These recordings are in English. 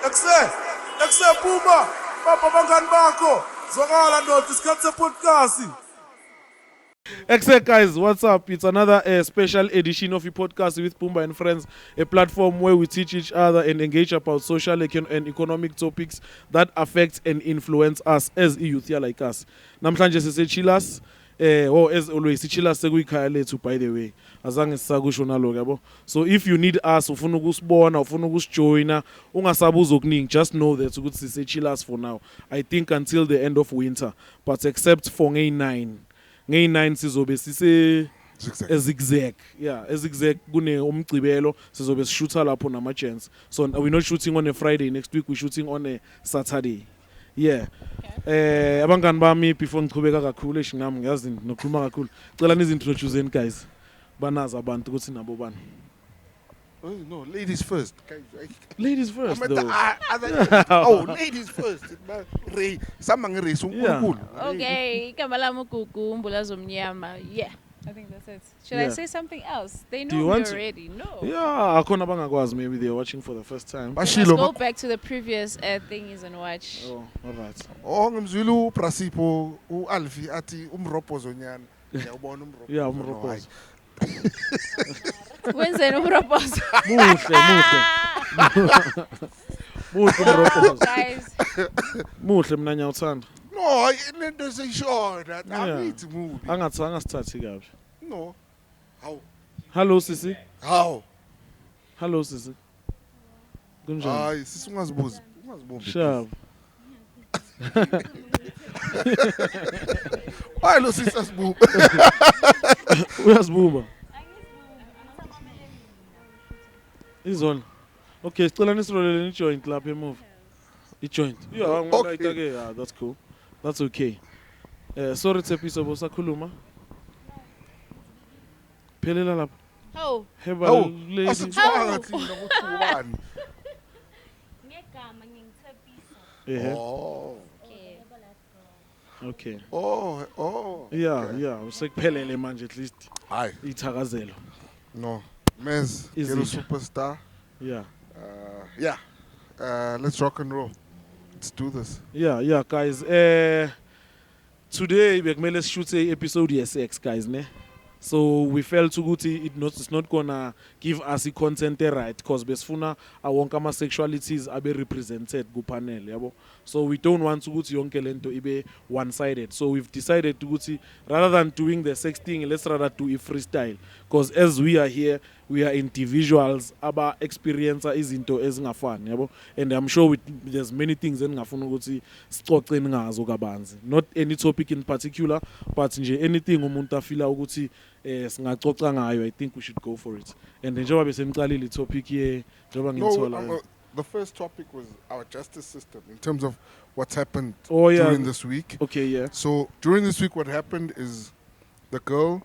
Exe Puma, Papa Bangani bakho, zwakala ndoda isikhathi sepodcast. Except guys, what's up? It's another special edition of your podcast with Pumba and Friends, a platform where we teach each other and engage about social and economic topics that affect and influence us as a youth like us. Namhlanje sisechillas, as always, sichillas sekuyikhaya lethu by the way. Azange sisakusho nalo yabo. So if you need us, ufuna ukusibona, ufuna ukusijoina, ungasabuza okuningi, just know that ukuthi sisechillas for now. I think until the end of winter, but except for Ngay 9. Ngay 9 sizobe sise zigzag. Yeah, zigzag kune umgcibelo sizobe sishootha lapho nama chance. So we're not shooting on a Friday, next week we're shooting on a Saturday. Yeah. Abangani bami before ngiqhubeka kakhulu eshinami ngiyazi nokhuluma kakhulu. Cela nizintroduce guys. Banaza abantu ukuthi nabo bani. Oh, no, ladies first. Ladies first. Ladies first. Okay, Kamala Mukuku, Mbulazo Mnyama. Yeah, I think that's it. Should I say something else? They know me already. No. Yeah, akona bangakwazi, maybe they're watching for the first time. Let's go back to the previous thingies and watch. Oh, all right. Ngimzulu Prasipo, Alfi ati umropozo nyana. Yeah, umropozo. Wenze nomropozo. Muhle umropozo. Guys. Muhle mina ngiyathanda. No, into seyishona that I need to move. Angasithathi kabi. No. How? Hello sisi. How? Hello sisi. Kunjani? Hayi, sisi ungazibuzi. Shab. Why lo sisi asibuba? Uyasibuba. Izona. Okay, sicela nisirolele ni joint lapha emove. I-joint. Yeah, okay. Yeah, that's cool. That's okay. Sorry Tsepiso bosakhuluma. Phelela lapha. How? Heba lady. Asitswanga thina ukuthi ubani. Ngegama ngingithepisa. Yeah. Oh. Okay. Oh. Yeah, usekuphelele manje at least. Hayi. Ithakazelo. No. Mez, you're a superstar. Yeah. Let's rock and roll. Let's do this. Yeah, guys. Today we're shoot a episode yes, guys, ne? So we felt it's not gonna give us the content right because besfuna awonke ama sexualities abe represented ku panel, yabo. So we don't want to go to yonke lento ibe one-sided. So we've decided to rather than doing the sex thing, let's rather do a freestyle. Because as we are here, we are individuals aba experiencer izinto ezingafani, yabo. And I'm sure there's many things engafuna ukuthi sicoce ngazo kabanzi. Not any topic in particular, but nje anything umuntu afila ukuthi singacoca ngayo, I think we should go for it. And njengoba besemcalile topic ye njengoba ngithola. The first topic was our justice system in terms of what's happened during this week. Okay, yeah. So during this week, what happened is the girl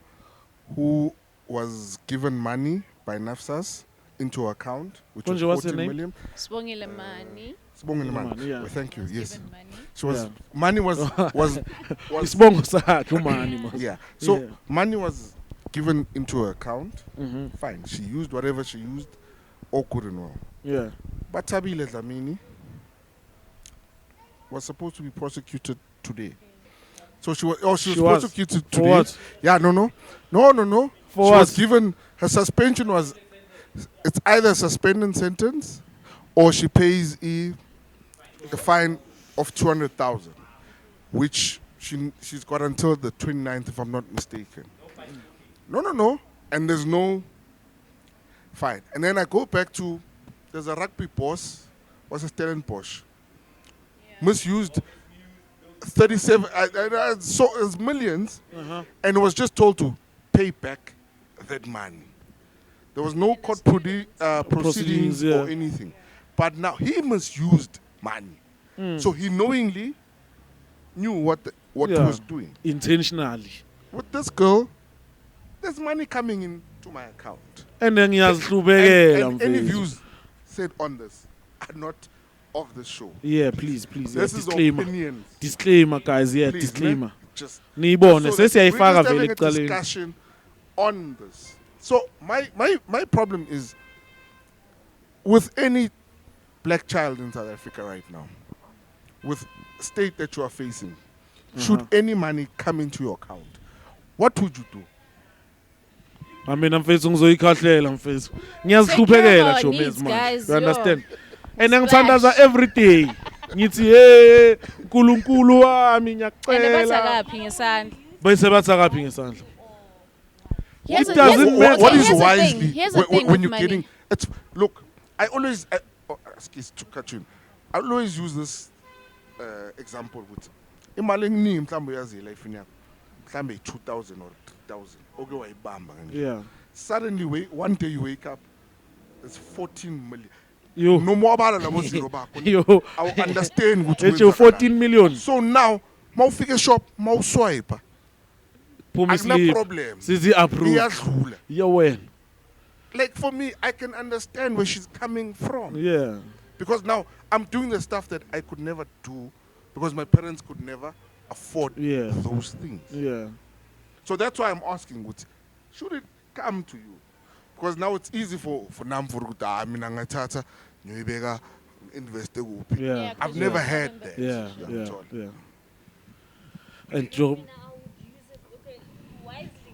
who was given money by NFSAS into her account, which was 14 million. Sbongile Mani. Sbongile Mani. Yeah. Well, thank you. Yes. Money. She was money was Sbongo sakho mani. Yeah. So money was given into her account. Mm-hmm. Fine. She used whatever she used. All good and well. Yeah. But Tabile Dlamini was supposed to be prosecuted today. So she was prosecuted today. For what? Yeah, no. For she what? was given, her suspension was, it's either a suspended sentence or she pays a fine of 200,000, which she's got until the 29th, if I'm not mistaken. No. And there's no fine. And then I go back to, there's a rugby boss, was a Stellenbosch. Misused 37, so it's millions, and was just told to pay back that money. There was no court proceedings or anything. But now he misused money. So he knowingly knew what he was doing. Intentionally. With this girl, there's money coming into my account. And then he has any views said on this are not of the show. Yeah, please. This is disclaimer. Opinions. Disclaimer, guys. Yeah, Please, disclaimer. Just Nibone, so we're just having a discussion discussion on this. So my problem is with any black child in South Africa right now, with state that you are facing, should any money come into your account, what would you do? I mean, I'm facing ngizoyikhahlela mfethu. Ngiyazihluphekela Secure our Jomes needs, man. guys, You understand? yo. And ngithandaza every day. Ngithi hey uNkulunkulu wami And ngiyacela. bakaphi ngesandla. Bayise bathakaphi ngesandla. Here's It a- doesn't here's a- matter. What okay, is here's the wisely thing. Here's the thing when with you're money. getting? Look. I always excuse to cut you in. I always use this example with imali eningi mhlawumbe uyazila ifini yakho mhlawumbe 2,000 or 3,000 oke wayibamba kanje. Yeah. Suddenly one day you wake up, there's 14 million. Yo. No more about labo zero bakho. Yo. I will understand ukuthi It's your kwenzakalani. 14 million. So now mawufika shop mawuswipe Phumisi problem. sizi approve. iyadlula. Yo wena. Like for me, I can understand where she's coming from. Yeah. Because now I'm doing the stuff that I could never do because my parents could never afford Yeah. those things. Yeah. So that's why I'm asking, should it come to you? Because now it's easy for nam for mina ngathatha ngiyoyibeka invest kuphi. Yeah. Yeah, 'cause I've you never don't had have that. Yeah. Yeah, Yeah. totally. Yeah. And Joe. I would use it wisely.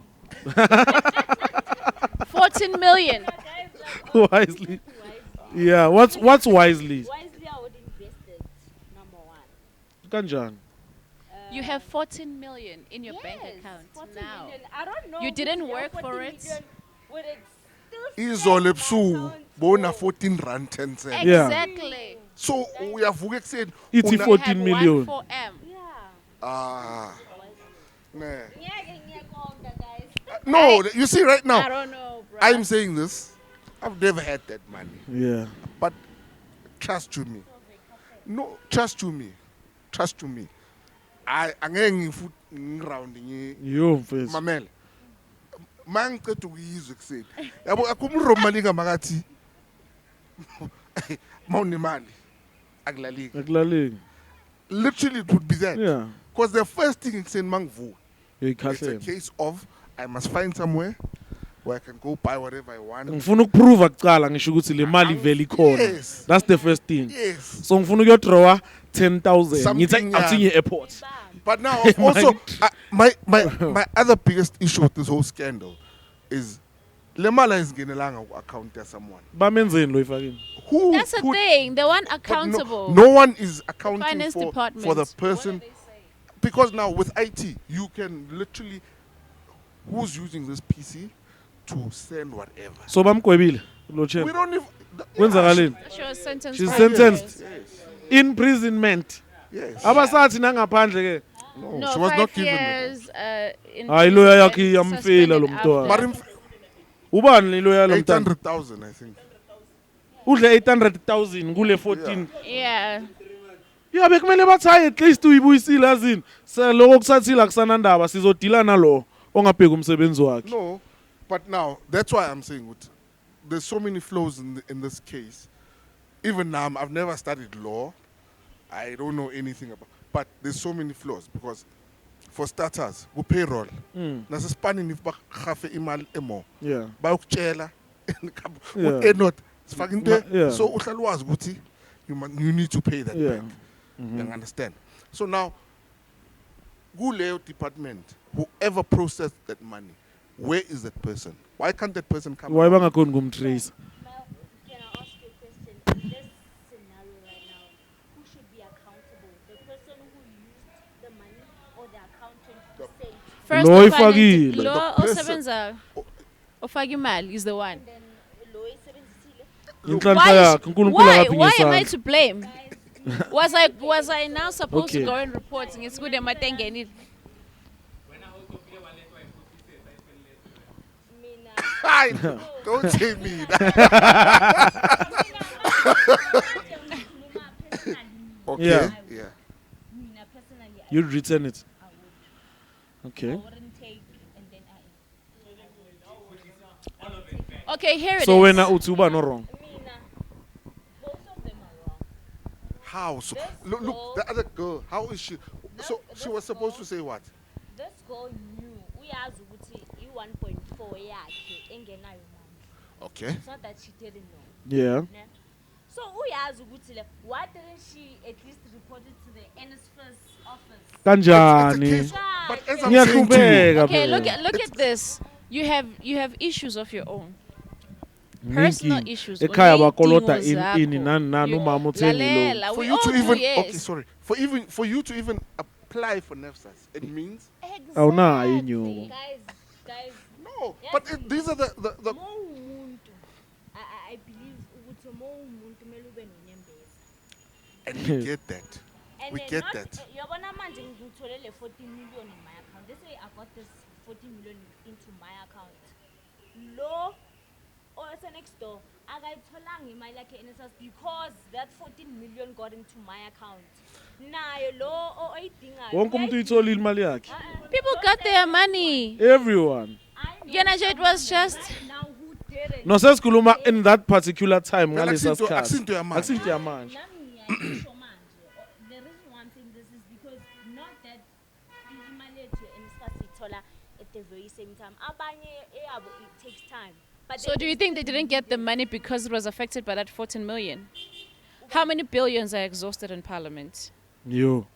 14 million. Wisely. Yeah. What's wisely? Wisely, I would invest it. Number one. Kanjani? You have 14 million in your bank Yes, account 14 now. million. I don't know. You didn't which work year for 14 it? million would it still Izolo stay in ebusuku my account? bona 14 rand 10 cents. Yeah. Exactly. So uyavuka ekuseni It's una- 14 Have million. 1 for M. Yeah. Ah. Nah. Ngiyake, guys. No, you see right I now, don't know, bro. I'm saying this. I've never had that money. Yeah. But trust you me. No, trust you me. Trust you me. Angeke ngifuthi ngiround Yo mfethu. mamela. Mangicela ukuyizwa ekuseni. Yabo akumromalinga makathi. Mawunemali. Akulaliki. Akulaleki. Literally it would be that. Yeah. Because the first thing ekuseni mangivuka, it's a Uyikhahlela. case of I must find somewhere where I can go buy whatever I want. Ngifuna ukuprove kuqala ngisho ukuthi le mali vele ikhona. Yes. That's the first thing. Yes. So ngifuna ukuyodrawa 10,000. Something, Ngithi yeah. awuthinge airport. But now also my other biggest issue with this whole scandal is le mali ayingenelanga ku-account ya someone. Bamenzeni lo ifakini? Who That's the put- thing. The one but accountable. No one is accounting Finance for the department. person. Because now with IT, you can literally, who's using this PC to send whatever. So bamgwebile lo We chef. don't even. Kwenzakaleni? She was sentenced. She's 5 sentenced. years. Yes. Imprisonment. Yes. Abasathi nangaphandle ke. No, No, she was 5 not given. years. In Hayi lawyer yakhe prison and iyamfela lo suspended mntwana. But after. Ubani le lawyer lo mntwana? 800,000, I think. Udle 800,000 kule 14. Yeah. Yeah, bekumele bathi hayi at least uyibuyisile azini. Seloko kusathila kusanandaba sizodila nalo ongabheka umsebenzi wakhe. No, but now that's why I'm saying there's so many flaws in this case. Even now, I've never studied law. I don't know anything about. But there's so many flaws because, for starters, go payroll. Nasa spanning if back half imali emo. Yeah. Bayokutshela. Yeah. Not fucking Yeah. So uhlalwazi ukuthi you need to pay that Yeah. back. You understand? So now, Guleo department, whoever processed that money, where is that person? Why can't that person come? Why out? bangakhoni kumtrace? Mel, can I ask you a question? In this scenario right now, who should be accountable? The person who used the money or the accountant to say First Lo of all, ifakile. Lo The person- osebenza ofaka imali is the one. then lo isebenzisile? Inhlanhla yakhe uNkulunkulu Why akaphi am I ngesandla. to blame? Was I now supposed to Okay. go and report? It's good at my Mina Don't say me. Okay. Yeah. Yeah. Mina personally I You'd return it. Okay. wouldn't take and then Okay, here it So is. wena uthi uba no wrong. Mina, both of them are wrong. How? So, look, the other girl, how is she? So she was supposed to say what? This girl knew uyazi ukuthi i-1.4 yakhe engenayo manje. Okay. It's not that she didn't know. Yeah. Ne? So uyazi ukuthi le, why didn't she at least report it to the NFSAS office? It's a Kanjani? case, but as I'm saying to you, Ngiyahlupeka Okay, phela. look at this. You have issues of your own. Personal Ningi. issues. Ekhaya Uney'dingo bakolota zakho. ini nani nani You- umama uthenge lo. Lalela, for we you all to do, even yes. okay, sorry, for you to even apply for NFSAS, it means Awunayo inyuko. Guys, no. Yes. But these are the mo umuntu, I believe ukuthi mo umuntu kumele ube nonyembezi. and we get that. And We then get not- that. Yabona manje ngitholele 14 million in my account. They say I got this 14 million into my account. Lo also next door, akayitholanga imali yakhe NSFAS because that 14 million got into my account. Naye lo oyidingayo. Wonke umuntu uyitholile imali yakhe. People got their money. Everyone. Yena nje it was just Now who did it? No sesikhuluma in that particular time Well, ngalesa akusinto- sikhathi. akusinto yamanje. Akusinto yamanje. Nami ngiyasho manje. The reason why I'm saying this is because not that imali yethu NSFAS ithola at the very same time. Abanye eyabo it takes time. But So do you think they didn't get the money because it was affected by that 14 million? How many billions are exhausted in parliament? Yo.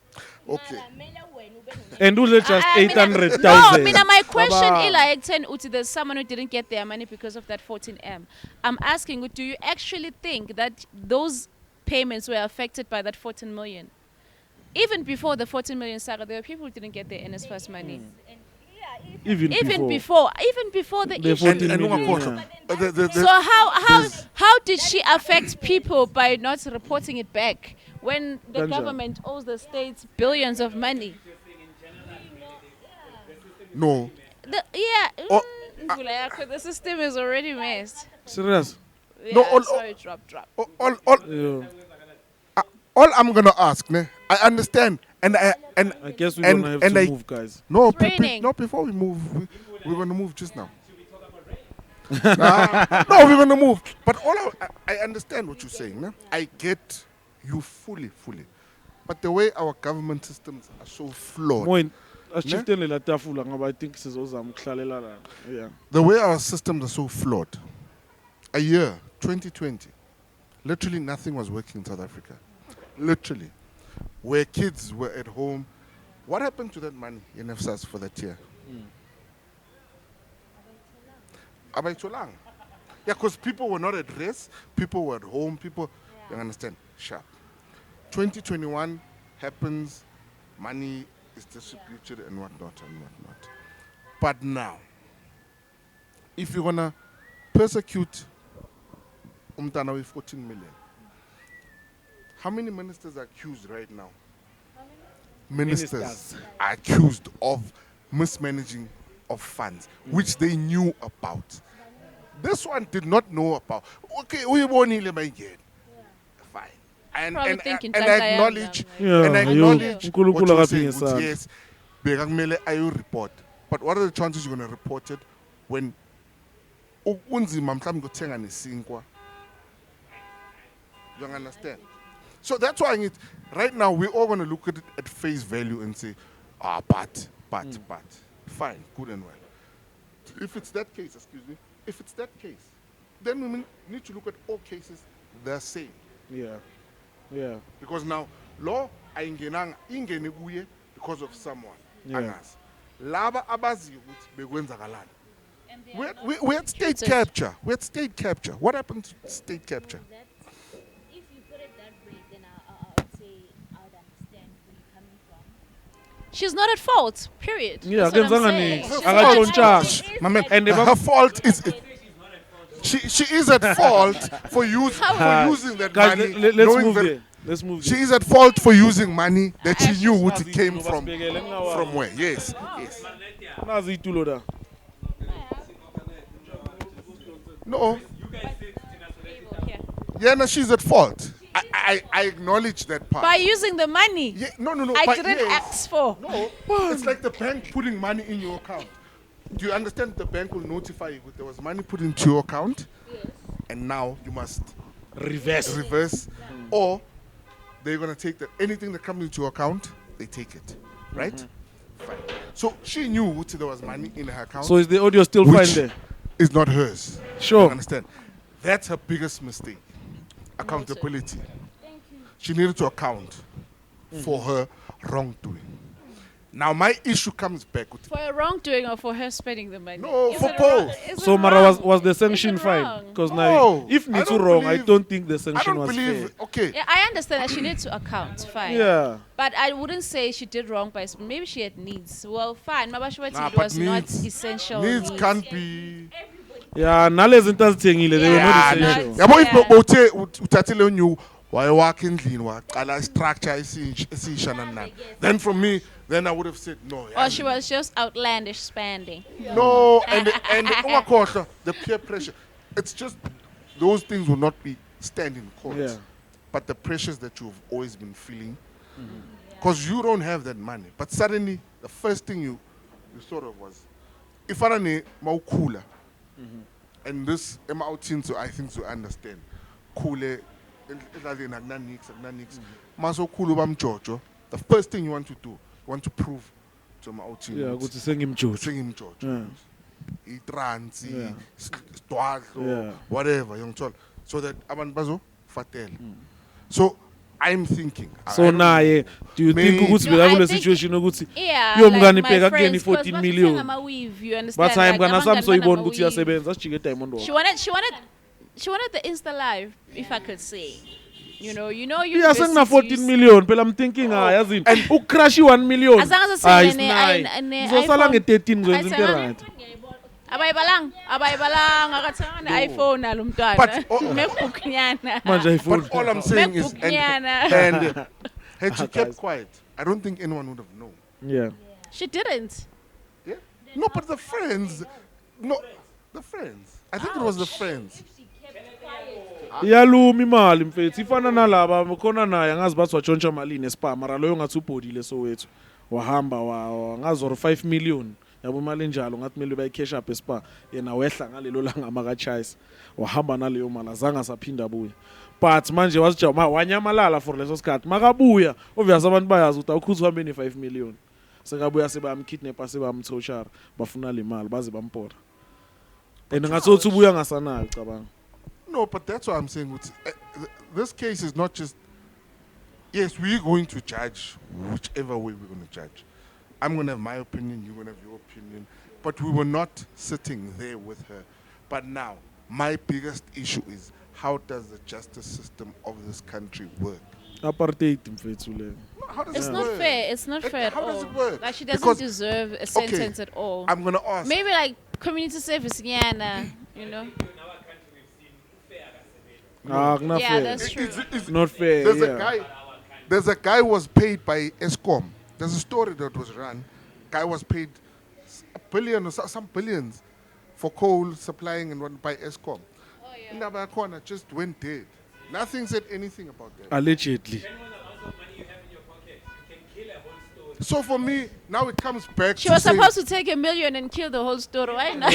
Okay. And who's just I mean, 800,000? No, mina, my question Baba. is like 10 uti there's someone who didn't get their money because of that 14M. I'm asking, do you actually think that those payments were affected by that 14 million? Even before the 14 million saga, there were people who didn't get their NSFAS money. Even Even before. before the The issue. 14 And million, ungakhohlwa, yeah. So how did she affect people by not reporting it back when the Ganja. government owes the states billions of money? no. Yeah. Oh, The system is already messed. Serious? Yeah, No, sorry, drop. Yo. All I'm gonna ask, ne, I understand, and I guess we're And- gonna have and to I- move, guys. no, raining. no. Before we move, we're gonna move just now. No, we're gonna move. But I understand what you're saying. Ne? I get you fully. But the way our government systems are so flawed, Moin. Ashiftele la tafula ngoba I think sizozama ukuhlalela la. Yeah. the way our systems are so flawed. A year, 2020, literally nothing was working in South Africa. Literally. Where kids were at home. What happened to that money in NFSAS for that year? Abayitholanga. Yeah, because people were not at rest, people were at home, you understand, sharp. 2021 happens, money is distributed and whatnot. But now, if you're gonna persecute Umtana with 14 million, how many ministers are accused right now? Ministers are accused of mismanaging of funds, which they knew about. This one did not know about. Okay, we won't heal him again. Fine. And Probably thinking I Tanzania, acknowledge, yeah. and I Yeah, acknowledge yo. what Nkulunkulu you're akaphinge saying. isandla. Yes, bekumele ayo report. But what are the chances you're going to report it when unzima mhlawumbe ngothenga nesinkwa? You understand? So that's why right now we're all going to look at it at face value and say, but. Fine, good and well. If it's that case, if it's that case, then we need to look at all cases the same. Yeah. Because now, law ingene kuye because of someone. Yeah. Angazi. Laba abaziyo ukuthi bekwenzakalani. We had state capture. What happened to state capture? If you put it that way, then I would say I would understand where you're coming from. She's not at fault. Period. Yeah, That's what I'm akenzanga saying. nini. She's Akatshontshanga. My man, And her fault is she is at fault for using that Guys, money. let's knowing move that there. Let's move She there. is at fault for using money that she knew what it came from where. Yes. Nazi itulo da. No. Yeah. Yeah, no, she's at fault. I acknowledge that part. By using the money Yeah, no. I but didn't yes. ask for. No, it's like the bank putting money in your account. Do you understand the bank will notify you that there was money put into your account? Yes. And now you must reverse. Or they're going to take anything that comes into your account, they take it. Right? Fine. So she knew that there was money in her account. So is the audio still fine which there? is not hers. Sure. You understand? That's her biggest mistake. accountability. She needed to account for her wrongdoing. Now my issue comes back with For her wrongdoing or for her spending the money? No, Is for it both. wrong? Is So it Mara wrong? was the Is sanction it fine? wrong? Because No, now if I Nitu don't wrong, I believe- don't think the I sanction don't was believe. fair. Okay, Yeah, I understand that she needs to account, fine. Yeah. But I wouldn't say she did wrong by maybe she had needs. Well, fine. Mabashwati Nah, it but was not needs- essential. needs can't be. Yeah, nalezi into azithengile they were Yeah, not Yeah, essential. not- yabo if Yeah. bothe uthathile unyu wayewakha endlini waqala structure esisha nani. Then from me, then I would have said no. Or she was just outlandish spending. No, and ungakhohlwa, the peer pressure. It's just those things will not be stand in court. Yeah. But the pressures that you've always been feeling, because you don't have that money. But suddenly, the first thing you sort of was, if I don't maukula, and this am out into I think to understand, kule, maso kulu bam Jojo. The first thing you want to do, you want to prove to my out Yeah, ukuthi sengimjojo. sing him George. Yeah. Itransi, Yeah. Stwadlo, Yeah. whatever, young child. So that abantu bazo fatel. So I'm thinking. So I don't naye, do you think Maybe. ukuthi No, I bekakule think- situation ukuthi Yeah, Yo, like mngani my bheka friends, kuyena 14 'cause million. bafika ngama-weave, you understand? but hayi Like, mngana sami abangani soyibona ukuthi banama-weave. uyasebenza asijike diamond She wakho. wanted the Insta live, if I could say. You Yeah, sengina 14 million phela I'm thinking yazini ucrash 1 million. Azange Ah, sasele it's nine. iPhone. Ngizosala nge-13 ngizwenza into Ayisenganga- right. abayibalanga akathanga ne-iPhone alo mntwana. But, oh, Mebhukunyana. Manje ayifuni. But all I'm saying is, Mebhukunyana. and had she Guys. kept quiet, I don't think anyone would have known. Yeah. She didn't. Yeah? No, but the friends, no, the friends. I think it was the friends. iyaluma imali mfethu ifana nalaba khona naye angazi bathi watshontsha malini espa mara loyo ngathi ubhodile Soweto wahamba ngazi or 5 million yabo imali enjalo ngathi kumele bayicash up espa yena wehla ngalelo langa makachayisa wahamba naleyo mali azange saphinda abuye but manje wasijama wanyamalala for leso sikhathi makabuya obviously abantu bayazi ukuthi awukhuthi uhambe ne5 million sekabuya sebamkidnap sebamthoshara bafuna le mali baze bampora and ngathi ubuya ngasanayo cabanga. No, but that's what I'm saying. This case is not just. Yes, we're going to judge whichever way we're going to judge. I'm going to have my opinion, you're going to have your opinion. But we were not sitting there with her. But now, my biggest issue is how does the justice system of this country work? Apartheid mfethu le. How does It's it not work? fair. It's not fair at How all. does it work? Like she doesn't Because- deserve a sentence at all. I'm going to ask. Maybe like community service, you know. Ah, not Yeah, fair. that's true. Not fair. There's a guy was paid by Eskom. There's a story that was run. Guy was paid a billion or some billions for coal supplying and run by Eskom. Indaba yakhona just went dead. Nothing said anything about that. Allegedly. So for me, now it comes back She to was say, supposed to take $1 million and kill the whole story. Why not?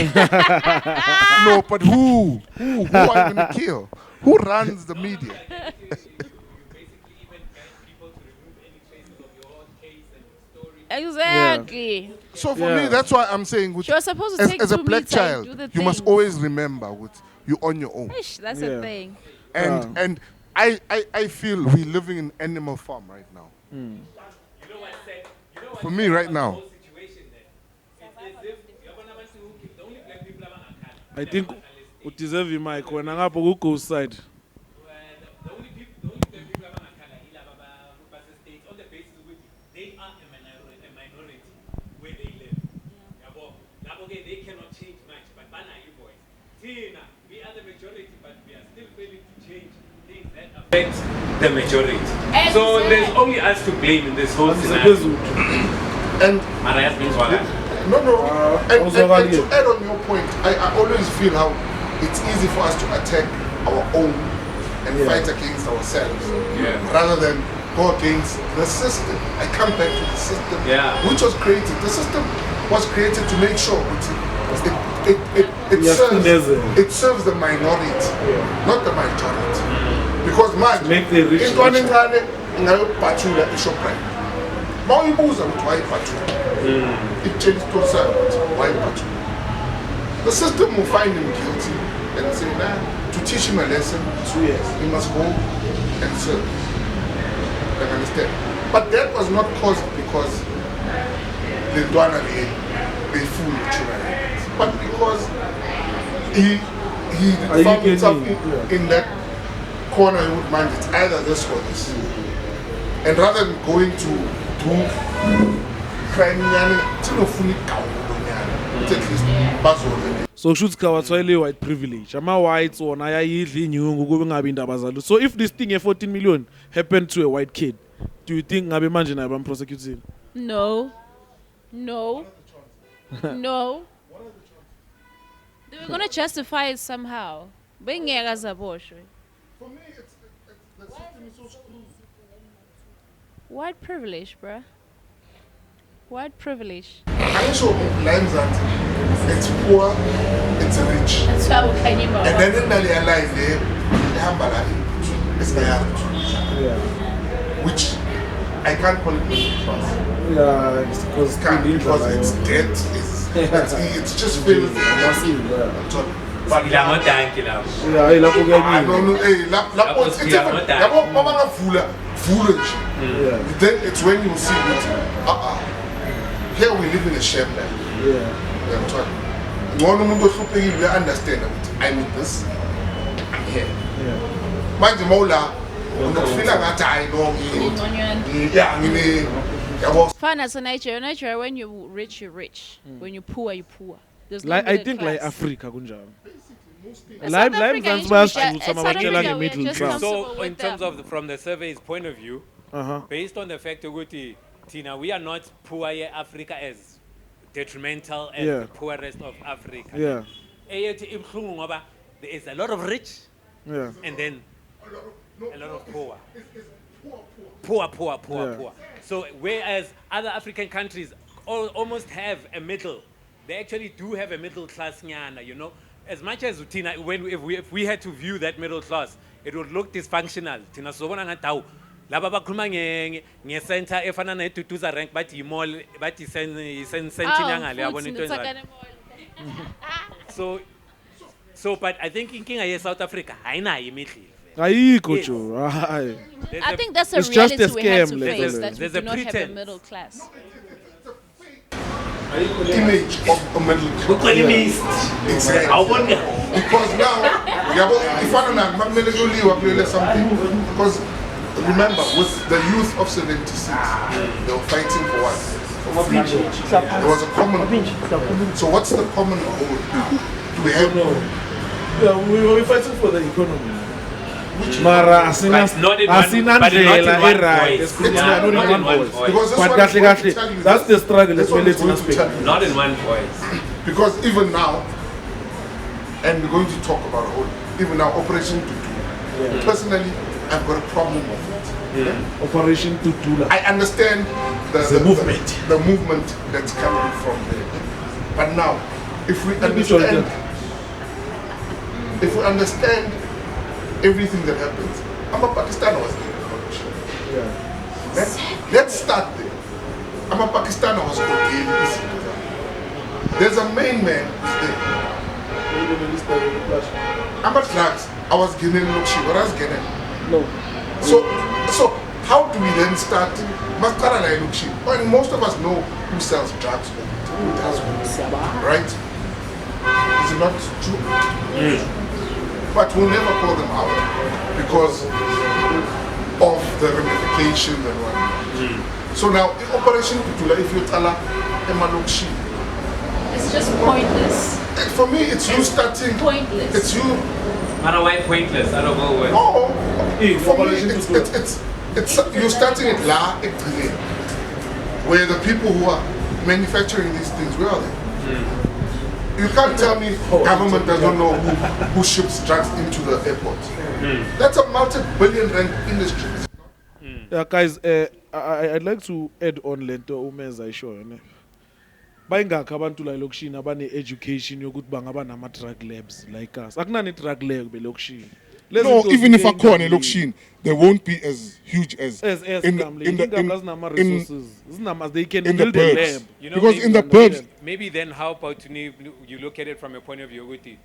no, but who are you going to kill? Who runs the media? Exactly. So for Yeah. me, that's why I'm saying, She was supposed to take as a 2 black meter and do child, the you must things. always remember, you're on your own. Ish, that's Yeah. a thing. And I feel we're living in Animal Farm right now. For me right now. I think you deserve your mic when I'm up go ghost side. The majority. So there's only us to blame in this whole scenario. And Mariah's been swallowed. no. And also to value. add on your point, I always feel how it's easy for us to attack our own and fight against ourselves Yeah. rather than go against the system. I come back to the system, Yeah. which was created. The system was created to make sure Yes, it serves the minority, not the majority. Because manje Make the rich into encane ingayobhathula eShoprite. Mawuyibuza ukuthi wayibhathula. Itshela isitori sayo ukuthi wayibhathula. The system will find him guilty and say, nah, to teach him a lesson, 2 years, he must go and serve. You understand? But that was not caused because the Dwana they fool children, but because he found himself in that corner. He would mind it's either this or this, and rather than going to do crime, so shoots kawatswile white privilege. Ama whites or naya yidli nyungu kube ngabe indaba zalo. So if this thing 14 million happened to a white kid, do you think ngabe manje naye bam prosecute? No. No. No. They were gonna justify it somehow. Bengeka zaboshwe. For me, the system is so screwed. White privilege, bruh. White privilege. I'm sure lines that it's poor, it's rich. That's why we can And then in the line there, it's which I can't call it middle class. Yeah, it's because It's debt, it's just filthy. But yeah, I don't know. Hey, foolish. Then it's when you see it. Here we live in a shared land. I'm talking. You understand that I'm with this. I'm here. Mind the mola. I'm not feeling that I know. Fine as a Nigeria, when you're rich, you're rich. When you're poor, you're poor. There's no like I middle think class. like Africa kunjalo. South Africa is rich. South Africa, we are middle just class. comfortable So with in terms them. of from the survey's point of view, based on the fact that Tina, we are not poor here Africa as detrimental as the poorest of Africa. Yeah. There is a lot of rich Yeah. and then a lot of poor. Poor. So whereas other African countries almost have a middle, they actually do have a middle class nyana, you know. As much as Tina, if we had to view that middle class, it would look dysfunctional. Tina sobona ngatau. Laba bakhuluma nge-center efana ne-Duduza rank bathi i-mall bathi sentinyangale yabona into enjalo. So but I think inkinga ye-South Africa ayinayo imidlilo. Ayikho jo. Hayi. I think that's a It's just reality a we have scam, to face, that we there's do a not have a pretense. middle class. Image of a middle class. Exactly. Because now, if I don't something, because remember, with the youth of 76, they were fighting for what? For freedom. There was a common goal. So what's the common goal now? Do we have Yeah, we were fighting for the economy. Mara asina ndlela right. Not in one voice. Because this But one kahle is going to tell you that's the struggle this one is going to speak. tell you. Not in one voice. Because even now, and we're going to talk about even now, Operation Dudula. Personally, I've got a problem with it. Operation Dudula. I understand the movement. The movement that's coming from there. But now, if we understand everything that happens, I'm a Pakistani was there. Let's start there. I'm a Pakistani was there. There's a main man who's there. I'm a drugs. I was getting Lukshi. What else getting? No. So how do we then start Maskara like Lukshi? Well, most of us know who sells drugs, who does right? Is it not true? But we'll never call them out because of the ramifications and whatnot. So now, in Operation Dudula, if you tell her, Emalokshi, It's just pointless. for me, it's you starting. Pointless. It's you. Not why pointless, I don't know where. No, for me, it's you're starting it la, where the people who are manufacturing these things, where are they? You can't tell me government does not know who ships drugs into the airport. That's a multi-billion rand industry. Yeah, guys, I'd like to add on lento umeza isho ne. Bayingakho abantu la elokishini abane education yokuthi bangaba nama drug labs like us. Akunani drug lab belokishini. No, even if I call an Lokshin, they won't be as huge as in the resources. They can in the build a birds. lab. Because in the birds, Maybe then how about you look at it from a point of view, Guti?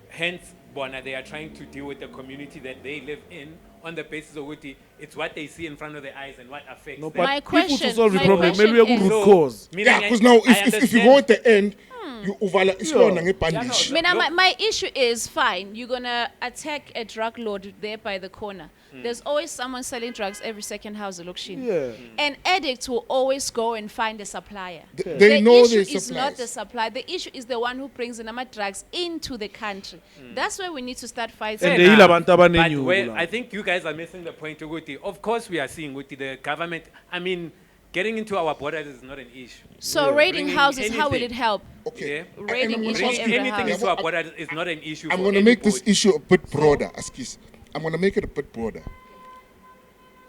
hence, Bona, they are trying to deal with the community that they live in on the basis of what it's what they see in front of their eyes and what affects No, them. but My people to question- solve the my problem, question maybe a good is- root cause. meaning Yeah, because now I if you go at the end, you uvala iskona Yeah, ngebandage. no. My issue is fine. You're gonna attack a drug lord there by the corner. There's always someone selling drugs every second house location. Yeah. An addict will always go and find a supplier. They the know issue they is not the supply. supply. The issue is the one who brings the drugs into the country. That's where we need to start fighting. Fair And they heal enough. abantu abaningi But where- ukula. I think you guys are missing the point, Uguti. Of course, we are seeing Uguti, the government. I mean, getting into our borders is not an issue. So raiding Bringing houses, how will anything. it help? Okay. Yeah. Raiding I'm each gonna- and every Anything house. into our borders is not an issue. I'm for going to make this anybody. issue a bit broader, Askis. I'm going to make it a bit broader.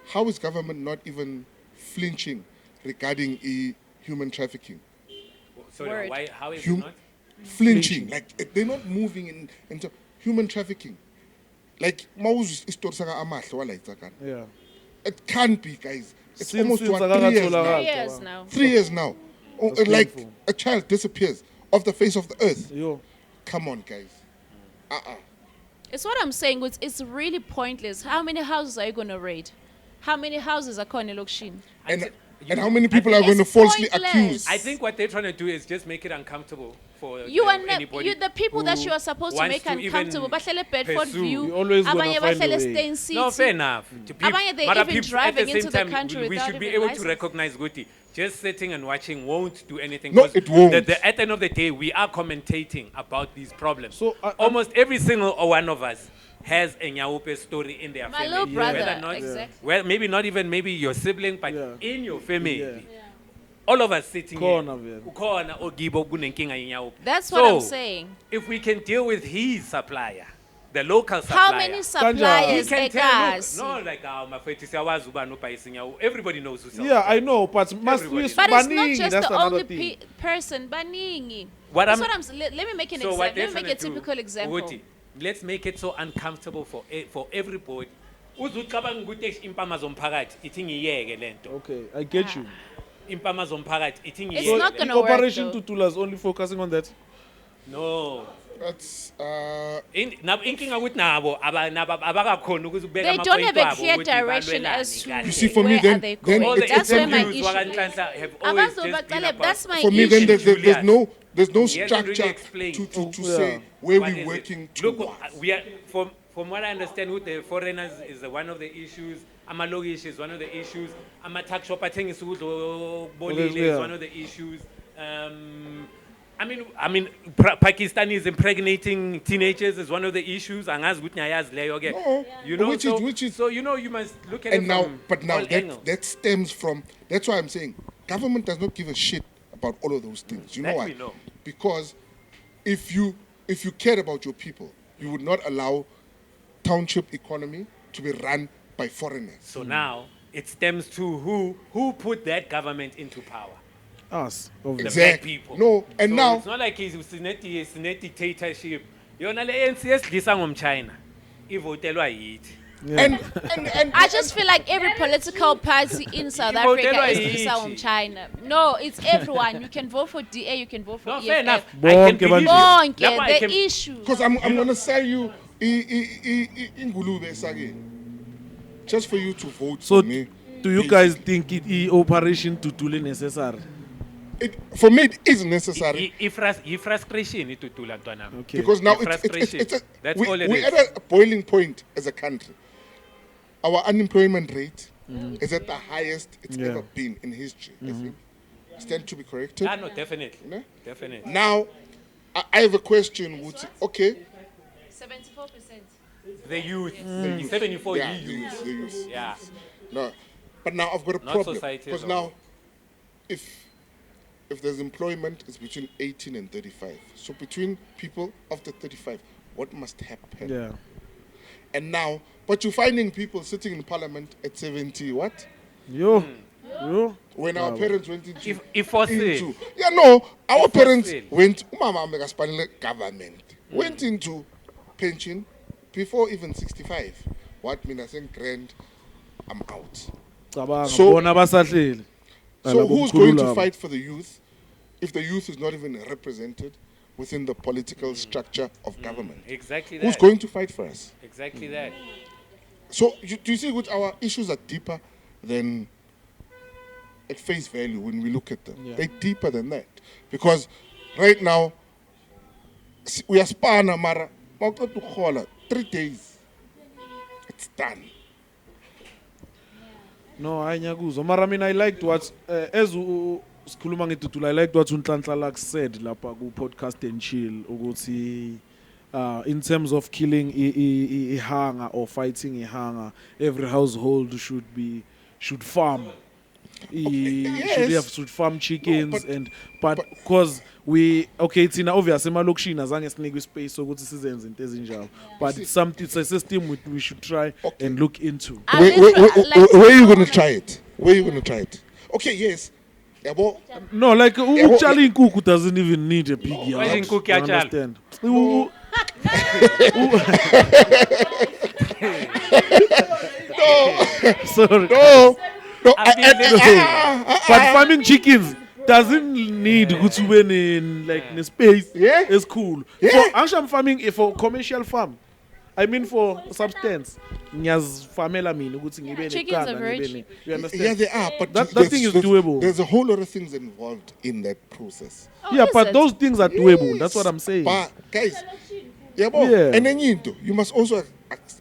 How is government not even flinching regarding human trafficking? Sorry, Word. why? How is it Hum- not? Flinching, like they're not moving into human trafficking. Like Maus Yeah. It can't be, guys. It's Since- almost since what, 3 years now. 3 Years now. 3 years now. Oh, That's like painful. a child disappears off the face of the earth. Yo. Come on, guys. It's what I'm saying. It's really pointless. How many houses are you going to raid? How many houses are going to Lokshin? And how many people are going to It's falsely pointless. accuse? I think what they're trying to do is just make it uncomfortable for You the people that who you are supposed to wants make even uncomfortable. Bahlele Bedford pursue. View. You're always gonna Abanye find a bahlele way. Stain City. No, fair enough. To Abanye they're but even people- driving at the same into the time, country we without should be even able license. to recognize Guti. Just sitting and watching won't do anything. No, 'cause it won't. at the end of the day, we are commentating about these problems. So, almost every single one of us has a Nyaupe story in their My family. little brother, Whether not, exactly. well, maybe not even maybe your sibling, but Yeah. in your family. Yeah. All of us sitting Khona here. vele. Ukhona ogibo kunenkinga yenyaupe. That's what I'm saying. If we can deal with his supplier, the local supplier. How many he suppliers can tell, look, egas? no, like mafethi siyawazi ubani obhayisa inyawo. Everybody knows who sells. Yeah, I know, but must Everybody. we But it's not baningi, just that's the another only thing. person. Baningi. What That's I'm- what I'm. Let me make an So example. what they're Let me trying make a to do, typical example. ukuthi, let's make it so uncomfortable for everybody. Uzucabanga ukuthi impama zomphakathi ithi ngiyeke lento. Okay, I get you. Impama zomphakathi ithi It's ngiyeke. not The gonna work, Operation though. Dudula is only focusing on that. No. That's Inkinga ukuthi nabo abakakhona ukuthi ubeka They don't have a ama-point clear wabo ukuthi direction balwelani as to kahle. You see, for me, where then- are they then going. it's That's where a my views issue Wakanhlanhla is. have always Abazo just been Baqale, about that's my for me. issue. Then there's Julius. no He hasn't really structure explained. to Yeah. say where What we're is it? working Look, towards. we are from what I understand, with the foreigners is one of the issues. Amalogish is one of the issues. Ama-tuck shop athengisa ukudla okubolile Yeah. is one of the issues. I mean, Pakistanis impregnating teenagers is one of the issues. Angazi ukuthi niyayazi leyo ke. No, You know, which is- so, which is- so you know you must look at And it now, from but now all angles. that stems from. That's why I'm saying government does not give a shit about all of those things. You know That why? we know. Because if you cared about your people, you would not allow township economy to be run by foreigners. So now it stems to who put that government into power. Us. The Obviously. black Exactly. people. No, and So now- it's not like it's a dictatorship. Yona le ANC yesidlisa ngomchina. Ivotelwa yithi. And I just feel like every political party in South You Africa vote is Elwa Lisa yithi. China. No, it's everyone. You can vote for DA, you can vote for No, EFF. fair enough. Bonke I can believe you. abantu. Bonke, Lapho I the can- issue. because I'm gonna sell you ingulube sake, just for you to vote So, for me. do you guys think Operation Dudula necessary? For me, it is necessary Frustration itutula ntwana. Okay. because now Frustration. That's all it we're is. at a boiling point as a country. Our unemployment rate is at the highest it's Yeah. ever been in history. I think. Stand to be corrected. Ah, no, definitely. No? Definitely. Now, I have a question. Okay, 74%. The youth. 74 yeah, youth. the youth. Yeah. No, but now I've got a Not problem society because as a whole. now, if there's employment, it's between 18 and 35. So between people after 35, what must happen? Yeah. And now, but you're finding people sitting in parliament at 70. What? Yo. Yo. When our parents went into, If for sale. into yeah, no, our If parents for sale. went. Umama Megaspanile government went into pension before even 65. What mean I think grand, I'm out. Cabanga, So- bona basahleli. So Alabo who's going to mkhulu fight for the youth if the youth is not even represented within the political structure of government. Exactly Who's that. going to fight for us? Exactly that. So do you see what our issues are deeper than at face value when we look at them? Yeah. They're deeper than that. Because right now, we are spana mara, 3 days. It's done. No, I nyakuzwa. Mara, I mean, I liked what as sikhuluma ngeDudula, I liked what Nhlanhla Lux said lapha ku podcast and chill ukuthi in terms of killing a hunger or fighting a hunger, every household should farm. Should farm chickens, but because it's in obvious emalokishini azange sinikwe space sokuthi sizenze into ezinjalo, but it's a system we should try and look into. Where are you going to try it? Where are you going to try it? Okay, yes. Yabo, No, like utshala inkukhu doesn't even need a big yard. Why inkukhu You iyatshala? understand? Sorry. no, But farming chickens doesn't need ukuthi ube in space. Yeah. It's cool. Yeah. For actually farming for commercial farm. I mean for substance. Ngiyazifamela mina ukuthi ngibe Chickens are neqanda very ngibe cheap. You understand? yeah, they are, but That there's- thing is there's- doable. There's a whole lot of things involved in that process. Yeah, is but it? those things are doable. That's what I'm saying. But guys, Yeah. and then you must also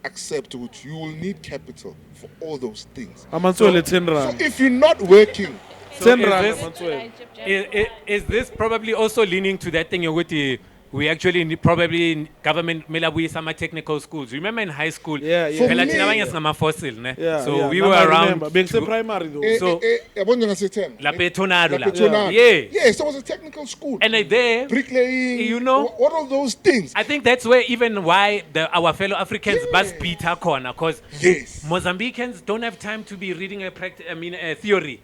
accept that you will need capital for all those things. Amanswele 10 So rand. if you're not working, 10 is rand this- Amanswele. Is this probably also leaning to that thing yokuthi we actually need probably government mela buyisa ama technical schools? Remember in high school? Yeah, yeah. For Phela me- thina abanye singama fossil ne. Yeah, So yeah. we Now were I around remember. Being primary though. So- yabona ngaseThemba, lapha eTornado la. Tornado. Yeah. Yes, there was a technical school. And there Bricklaying, You know- what are those things? I think that's where even why our fellow Africans Yeah. bus beat our corner, because Yes. Mozambicans don't have time to be reading a theory.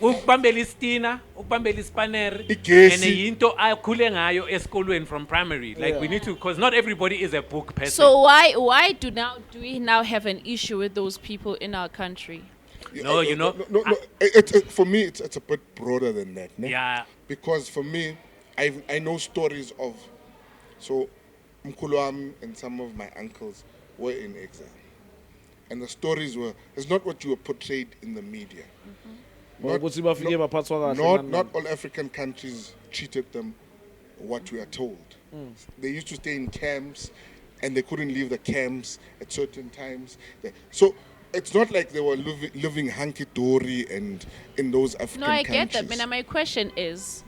Ukubambela istina, ukubambela ispanner, Igesi. and yinto akhule ngayo esikolweni from primary. Like we need to, because not everybody is a book person. So why do we now have an issue with those people in our country? No, you know, No. For me, it's a bit broader than that. Ne? yeah, Because for me, I know stories of, so Mkuluam and some of my uncles were in exile. And the stories were, it's not what you were portrayed in the media. Ukuthi bafike baphathwa kahle nani Not all African countries treated them what we are told. They used to stay in camps and they couldn't leave the camps at certain times. So it's not like they were living hunky-dory and in those African No, I countries. get that. But my question is,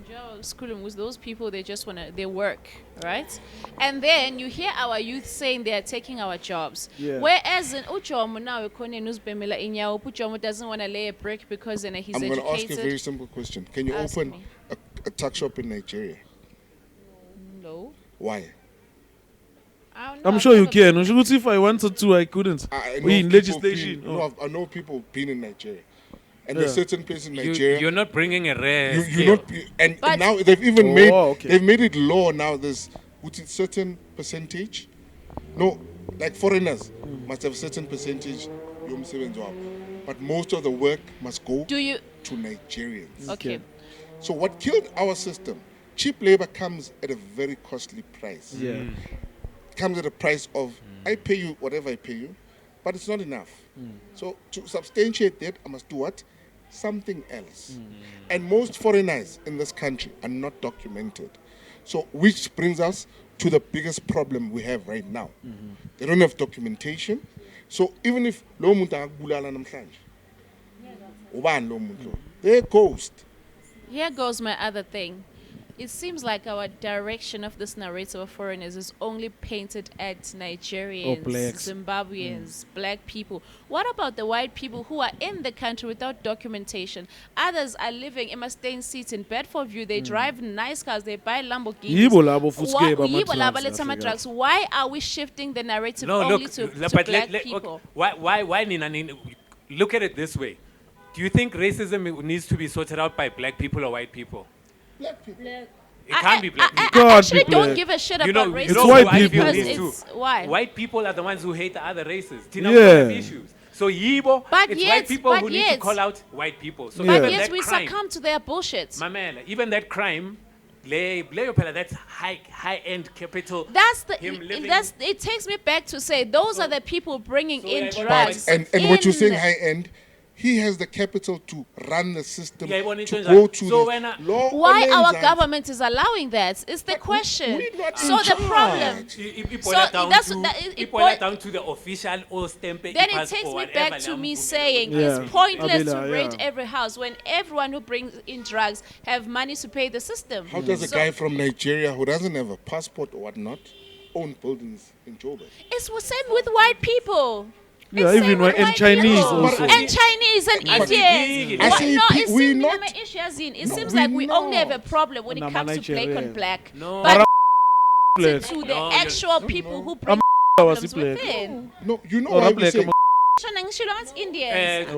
with those people, they work, right? And then you hear our youth saying they are taking our jobs. Yeah. Whereas in Ujomo now, Ujomo doesn't want to lay a brick because then he's I'm going to ask educated. a very simple question. Can you Ask open me. a tuck shop in Nigeria? No. Why? I don't know, I'm I've sure you never can. Ukuthi if I wanted to, I couldn't. I We in people legislation. Being, Oh. I know people being in Nigeria. And Yeah. there's certain places in Nigeria. you're not bringing a rare. You're not, and But- now they've even Oh, okay. they've made it law now. There's with a certain percentage. No, like foreigners must have a certain percentage. But most of the work must go Do you? to Nigerians. Okay. So what killed our system? Cheap labor comes at a very costly price. Yeah. It comes at a price of I pay you whatever I pay you, but it's not enough. So to substantiate that, I must do what? Something else. And most foreigners in this country are not documented. So which brings us to the biggest problem we have right now. They don't have documentation. So even if lo muntu angakubulala namhlanje, ubani lo muntu lo? They're ghost. Here goes my other thing. It seems like our direction of this narrative of foreigners is only painted at Nigerians, blacks. Zimbabweans, black people. What about the white people who are in the country without documentation? Others are living in staying seats in Bedfordview. They drive nice cars. They buy Lamborghinis. Yibo labo futhi ke Yibo labo bama-drugs letha kahle ama-drugs. Why are we shifting the narrative No, only look, to but black okay, people? why Nina? Look at it this way. Do you think racism needs to be sorted out by black people or white people? Black people. It can't be black people. I God, actually people, don't give a shit You about know, racism you know white who I feel people. needs because to. it's why. White people are the ones who hate the other races. Tina, Yeah. we don't have issues. So Yibo, But it's yet- white people but who need to yet- call out white people. So Yeah. But even yes, that we crime, succumb to their bullshit. Mamela, even that crime That's high end capital. It takes me back to say those are the people bringing in So drugs. And what you're saying, in- high end, he has the capital to run the system, Yeah, I want to to go change to that. So the when law. Why our Olenza- government is allowing that is the question. we're not So in the problem. charge. It So boils down that's- to that- it it boil- boils down to the official or stamp. Then it takes me back to me saying Yeah. it's pointless to Abela, raid yeah. every house when everyone who brings in drugs have money to pay the system. How does a So guy from Nigeria who doesn't have a passport or whatnot own buildings in Joburg? it's the same with white people. Yeah, It's even same with and white Chinese people. also. And Chinese and But Indians. I What- say no, pe- it we seems not- it No, seems we like we only have a not. problem when it Nama comes to black on Nigeria. black. No. But Black. to the No, actual people who bring was problems black. within. No, you know Or why a we black, say Shona ngisho lo ngathi Indians.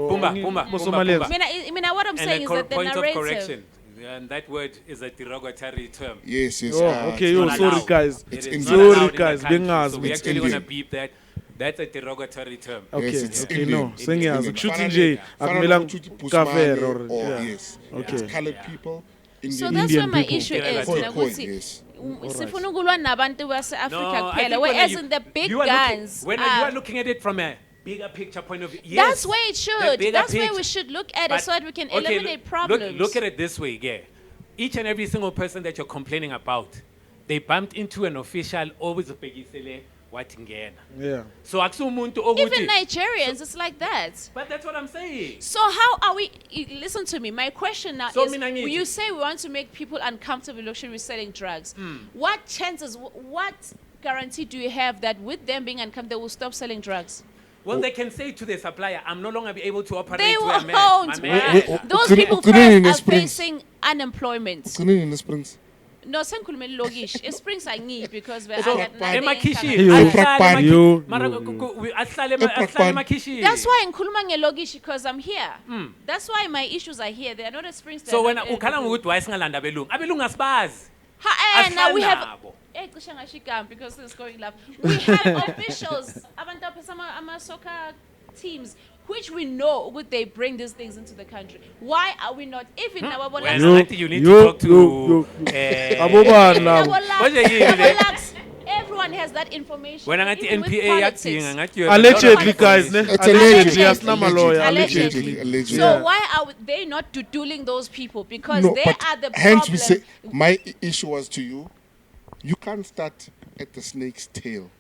Mo Somalians. Mina what I'm saying is that the point of narrative. correction. And that word is a derogatory term. yes. Oh, okay, it's yo, not sorry allowed. guys. It's It is Indian. not Sorry, allowed in the guys, country, bengazi. So we It's actually want to Indian. beep that. That's a derogatory term. Okay, Yes, it's okay, Indian. no. It's Sengiyazi. Indian. Kushuthi Fana nje no- fana akumelanga nokuthi kafere Busmane or or yeah. yes. Okay. It's colored people. So Indian. that's Indian where my people. issue Yeah, is. like Koi, Ukuthi yes. sifuna ukulwa nabantu base-Africa No, I kuphela, think when whereas you- in the big you are guns. Looking, when you are looking at it from a bigger picture point of view, yes, That's where it the should. bigger That's where picture. we should look at it But- so that we can okay, eliminate problems. Look at it this way, yeah. Each and every single person that you're complaining about, they bumped into an official always ubhekisele wathi ngena. Yeah. So akusumuntu Even ukuthi. Nigerians, it's like that. But that's what I'm saying. So how are we? Listen to me. My question now So is: mina ngithi- you say we want to make people uncomfortable luxury selling drugs. What chances? What guarantee do you have that with them being uncomfortable, they will stop selling drugs? Well, they can say to the supplier, I'm no longer be able to operate They where I'm at. won't. My man. man. Those Couldn't- people couldn't in the first are Springs. facing unemployment. Kunin in the Springs. No, sengikhulumela lokish. Springs I need because we're So, I got nothing. emakhishini, Yo. ahlale Yo. mara Yo. ahlale Eprakpan. emakhishini. That's why ngikhuluma ngelokish because I'm here. That's why my issues are here. They are not at Springs. they So are when not in- ukhala ngokuthi why singalanda abelungu, abelungu asibazi. Now we have. Asihlali nabo. Cishe ngashikam because it's going love. We have officials, abantu ama soccer teams, which we know would they bring these things into the country. Why are we not? Even our Well, Yo, I think you need yo, to talk to yo. Abobani labo. What are you doing? everyone has that information. When I got even with NPA politics. yadinga ngathi you have a lot of Allegedly, guys. Ne? It's Allegedly, allegedly. asinama lawyer. Allegedly. Allegedly. So Yeah. why are they not doodling those people? Because No, they but are the hence problem. we say my issue was to you. You can't start at the snake's tail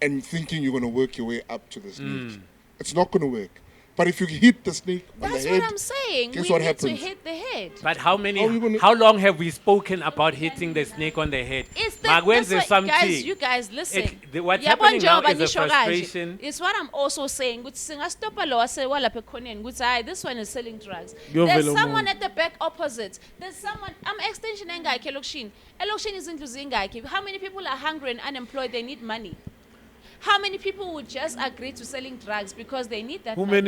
and thinking you're going to work your way up to the snake. It's not going to work. But if you hit the snake on That's the what head, I'm saying. guess We what need happens? to hit the head. But how you gonna- long have we spoken about hitting the snake on the head? It's the, Makwenze that's what, something. guys, you guys listen. What's Yabona happening now njengoba is a ngisho kanje, frustration. it's what I'm also saying. Ukuthi singastopa lo walapha ekhoneni ukuthi hayi this one is selling drugs. Kuyovela There's umuntu. someone at the back opposite. There's someone extension engakhe elokishini. Elokishini izindlu zingakhi. How many people are hungry and unemployed? They need money. How many people would just agree to selling drugs because they need that How money?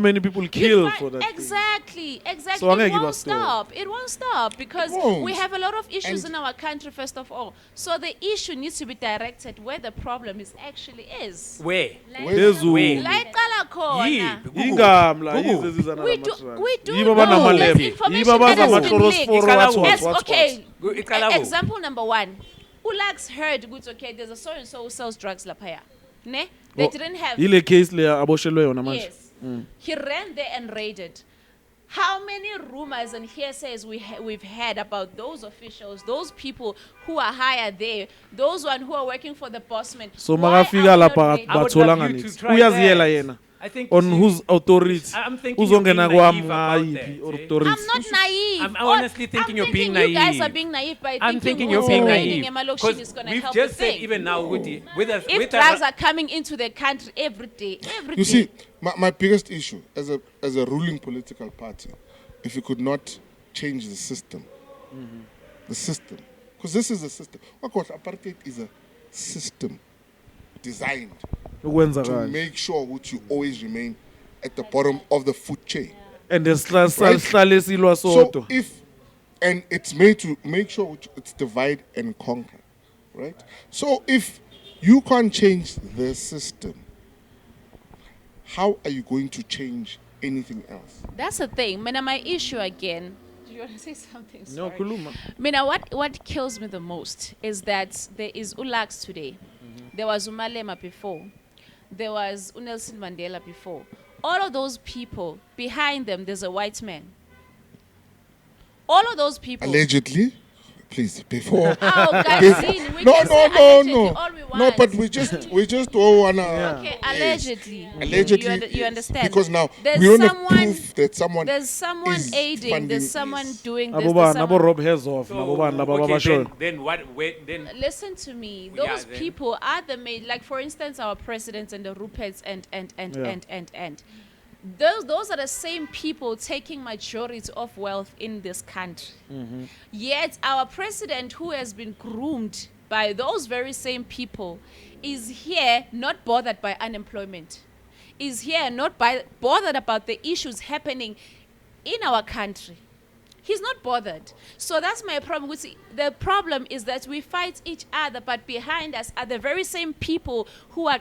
many people kill for that? thing? Exactly. So It angeke won't bastop. stop. It won't stop because won't. we have a lot of issues And- in our country, first of all. So the issue needs to be directed where the problem is. Where? Phezulu. Where? La iqala khona. Ingamla Google. yizo ezizana We nama-drugs. do Yibo know banama there's lab. information Yibo that baza has been ama-chloros leaked. for Iqala what, As, what, okay, Iqala kuphi? example number one. Ulax heard ukuthi okay, there's a so-and-so who sells drugs laphaya. Ne? They Oh, didn't have Yile case leya aboshelwe yona manje. Yes. He ran there and raided. How many rumors and hearsays we've had about those officials, those people who are hired there, those one who are working for the bossman? So Why are makafika we not lapha ready? I would batholanga love you to nix. try Uyaziyela that. yena. I think On you- whose authority? I'm thinking you're being Uzongena naive kwami about ngayiphi that, eh? authority? I'm not naive. I'm honestly thinking you're being You guys naive. are being naive by I'm thinking who's you're being raiding naive. Emalokishini is going to We've help just the said thing. even now with us If with drugs us, are coming into the country every day, You see, my biggest issue as a ruling political party, if you could not change the system, because this is a system. Of course, apartheid is a system designed Ukwenza to kanje. make sure that you always remain at the bottom of the food chain. And Right? sihlale silwa So sodwa. and it's made to make sure it's divide and conquer, right? So if you can't change the system, how are you going to change anything else? That's the thing. My issue again, you want to say something? No, Sorry. kuluma. Mina, what kills me the most is that there is Lux today. There was Umalema before. There was Nelson Mandela before. All of those people, behind them, there's a white man. All of those people. Allegedly, please, before. Oh, guys, Before- we no, can no, say no, allegedly no. all we No, want. but we just all wanna. Okay, allegedly. Allegedly, You yes. understand? Because now There's we don't have someone- proof that someone. There's someone is aiding. funding There's someone this. doing this. Abo There's ba, nabo someone. rob hairs off. Nabo ba, nabo ba basho. then what? Wait, then Listen to me. Yeah, Those then- people are the main. Like for instance, our presidents and the Ruperts and. Those are the same people taking majority of wealth in this country. Yet our president, who has been groomed by those very same people, is here not bothered by unemployment, is here not bothered about the issues happening in our country. He's not bothered. So that's my problem. The problem is that we fight each other, but behind us are the very same people who are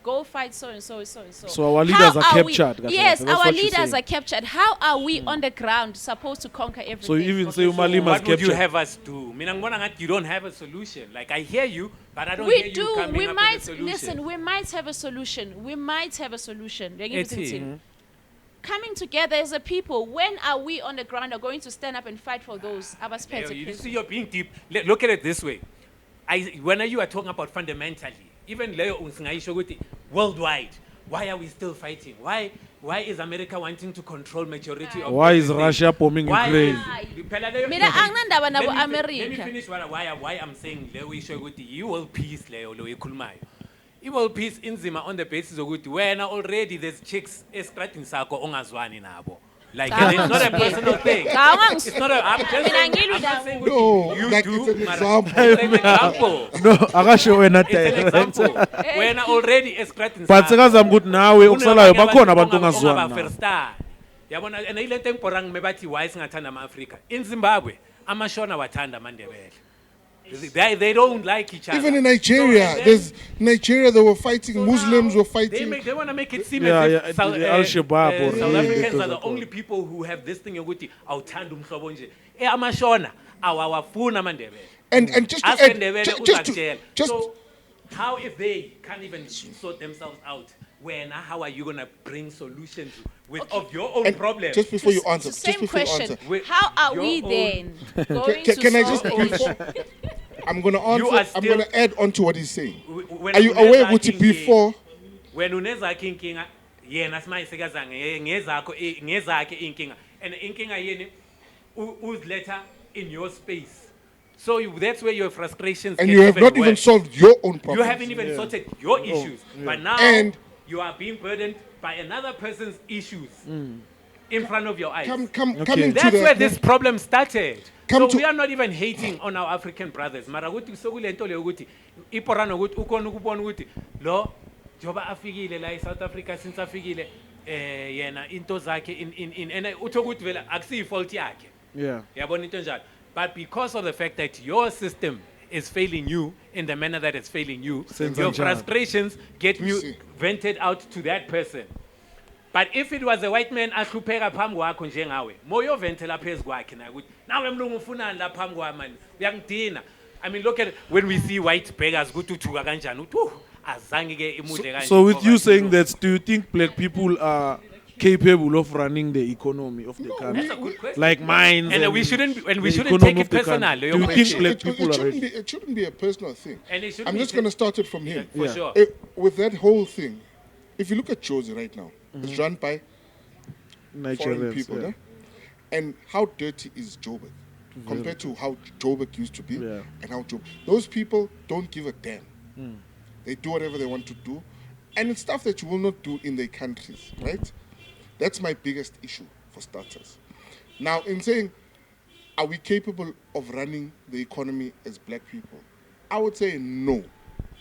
go fight so and so and so and so. So our leaders How are we- captured, Kahle. Yes, That's our what you're leaders saying. are captured. How are we on the ground supposed to conquer everything? So you even say Okay, Umalima is what would you captured. have us do? Mina ngibona ngathi you don't have a solution. Like I hear you, but I don't we hear you do. coming We up might with a solution. listen. We might have a solution. We might have a solution. Ethi. Coming together as a people. When are we on the ground are going to stand up and fight for those? You see, you're being deep. Look at it this way. When you are talking about fundamentally, even Leo Unsingaisho worldwide, why are we still fighting? Why is America wanting to control majority of Why is everything? Russia bombing Why Ukraine? Mina anginandaba nabo Let me America. finish why I'm saying Leo isho ukuthi you-world peace Leo lo ekhulumayo. I-world peace inzima on the basis ukuthi wena already there's chicks esitradini sakho ongazwani nabo. Like it's not a personal thing. It's not a, I'm just saying, I'm not saying No, what you like do, it's an mara- example. It's an example. No, akasho wena It's an te. example. Wena already esitradini But sekazama ukuthi nawe okusalayo bakhona abantu ongazwani nabo. ongaba-firstar. Yabona and ile nto engibhoranga mebathi why singathanda ama-Afrika. In Zimbabwe amashona wathanda amandebele. They don't like each other. Even in Nigeria, So, and then- there's Nigeria. They were fighting. so Muslims now were fighting. They want to make it seem Yeah, as yeah, if South, the Al-Shabaab or South the- Africans the- are the only people who have this thing yokuthi awuthanda umhlobo nje. Amashona awawafuna amandebele. And just to Ask add, Ndebele just uzakutshela. to So how if they can't even sort themselves out? How are you gonna bring solutions of your own and problems? just before you It's answer, the just same before you question. answer, With How are your we own- then going Can to I solve just the issue? I'm gonna You answer. are I'm still- gonna add on to what he's saying. When Are you unezakho aware, Guti, inkinga- before? when unezakho inkinga yena simayisekaza ngezakhe inkinga and inkinga yeni uzletha in your space, so that's where your frustrations And get you have not even worse. solved your own problems. You haven't even sorted your issues, but now And- you are being burdened by another person's issues in front of your eyes. Coming to That's the, where this problem started. Come So to- we are not even hating on our African brothers. Mara ukuthi sokulento leyo ukuthi iporana ukuthi ukona ukubona ukuthi lo njoba afikile la eSouth Africa since afikile yena into zakhe in and utho ukuthi vela akusiyi fault yakhe. Yeah. Yabona into njalo. But because of the fact that your system is failing you in the manner that it's failing you, Senza your njalo. frustrations get See. vented out to that person. But if it was a white man ahlupheka phambi kwakho njengawe, moyo ventela phezu kwakhe na ukuthi nawe mlungu ufunani la phambi kwami manje uyangidina. I mean look at it, when we see white beggars ukuthi uthuka kanjani uthi azange ke imudle kanje. So with you poverty, saying no. that, do you think black people are capable of running the economy of the country? That's a good question. Like mines. And we shouldn't the take economy it of the country. personal. Do you Your think question. black people are ready? it shouldn't be a personal thing. And it shouldn't I'm be just ta- gonna start it from him. For Yeah. sure. With that whole thing, if you look at Jozi right now, it's run by foreign Nigerians, people, yeah. no? And how dirty is Joburg compared to how Joburg used to be, Yeah. and how Joburg. Those people don't give a damn. They do whatever they want to do, and it's stuff that you will not do in their countries, right? That's my biggest issue for starters. Now, in saying, are we capable of running the economy as black people? I would say no,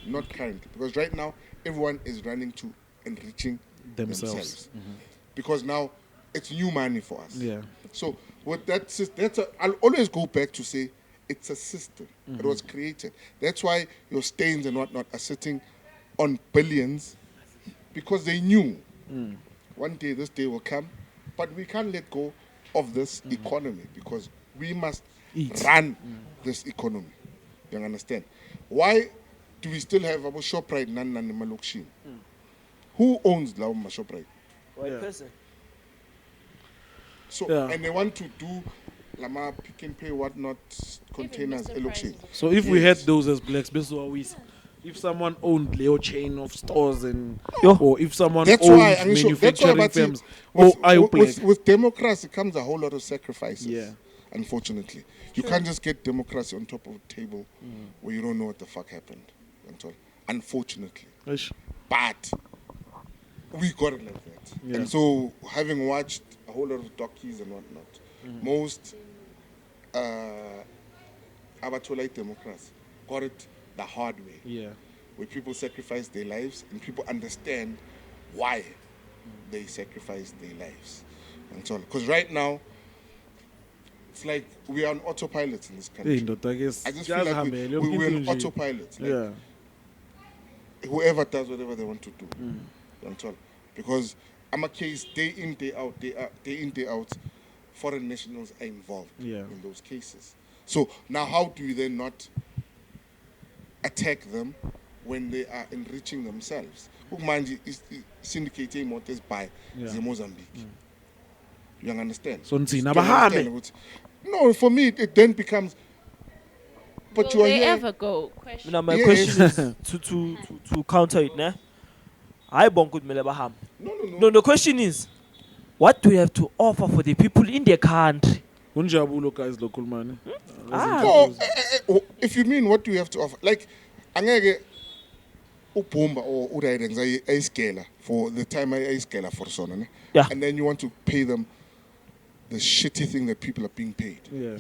not currently, because right now everyone is running to enriching Themselves. because now it's new money for us. Yeah. So with that, I'll always go back to say it's a system. It was created. That's why your stains and whatnot are sitting on billions, because they knew one day this day will come, but we can't let go of this economy because we must Eat. run this economy. You understand? Why do we still have our ShopRite nani malokishini? Who owns Lao ShopRite? White person. So Yeah. and they want to do lama pick and pay whatnot containers Mr. election. Prices. So if we had those as blacks, best always. If someone owned Leo chain of stores and or if someone That's owned why I'm sure. That's why manufacturing about firms, with, or I with democracy comes a whole lot of sacrifices. Yeah. Unfortunately, you can't just get democracy on top of a table where you don't know what the fuck happened. Unfortunately, but we got it like that. Yeah. And so, having watched a whole lot of docus and whatnot, most abatolite democrats got it the hard way. Yeah. Where people sacrifice their lives and people understand why they sacrifice their lives. And so on. Because right now, it's like we are on autopilot in this country. I just feel like we're on autopilot. Like Yeah. whoever does whatever they want to do. And so on. Because I'm a case day in, day out, day out, foreign nationals are involved in those cases. So now how do you then not attack them when they are enriching themselves? Umanji is syndicating motors by Mozambique. You understand? So You understand what- No, for me it then becomes. But Will you are they here. ever go? Question. Now my Yes. question is to counter it, ne? I good Melebaham. No. No, the question is, what do you have to offer for the people in the country? Unjabulo guys local money. No, if you mean what do you have to offer, like, angeke upumba or urayenza iskela for the time iskela for sona, ne? Yeah. And then you want to pay them the shitty thing that people are being paid. Yeah.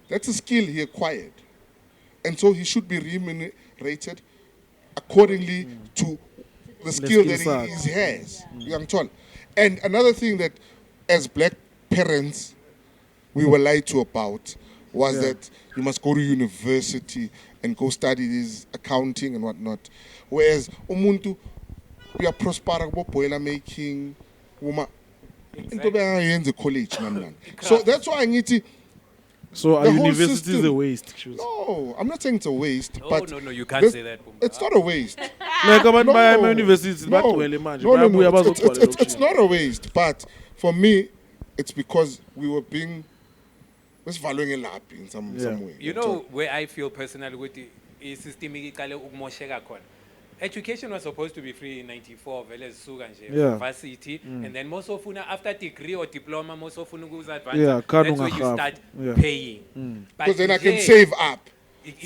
That's a skill he acquired, and so he should be remunerated accordingly to the skill that he has. Young Chon. And another thing that, as black parents, we were lied to about was that you must go to university and go study this accounting and whatnot. Whereas umuntu we are prospering boiler making woman into the college. So that's why I need to. So our The whole university is system- a waste. No, I'm not saying it's a waste. No, but no, you can't this- say that, Pumba. It's not a waste. Like about my university, no, bagcwele manje, no, bayabuya it's bazogcwala it's not a waste. But for me, it's because we were being following a lap in some way. You know where I feel personally with the system iqale ukumosheka khona. Education was supposed to be free in 94 vele zisuka nje varsity and then most often after degree or diploma most often ukuza advance that's where you start paying. Because then I can save up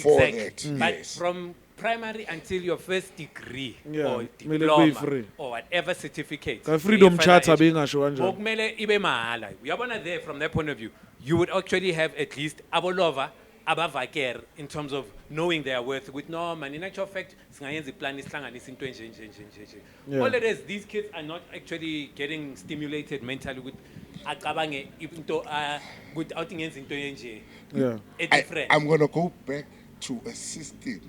for exactly. that. But Yes. from primary until your first degree Yeah, or kumele kube diploma free. or whatever certificate. Ka freedom uyifaka charter edu- bengasho kanjalo. Bokumele ibe mahala. Uyabona there from that point of view, you would actually have at least abolova abavaker in terms of knowing their worth with no man in actual fact singayenza iplan isihlanganisa into enje nje nje nje nje. All it is these kids are not actually getting stimulated mentally with acabange into without ngenza into enje. Yeah. Different. I'm gonna go back to a system.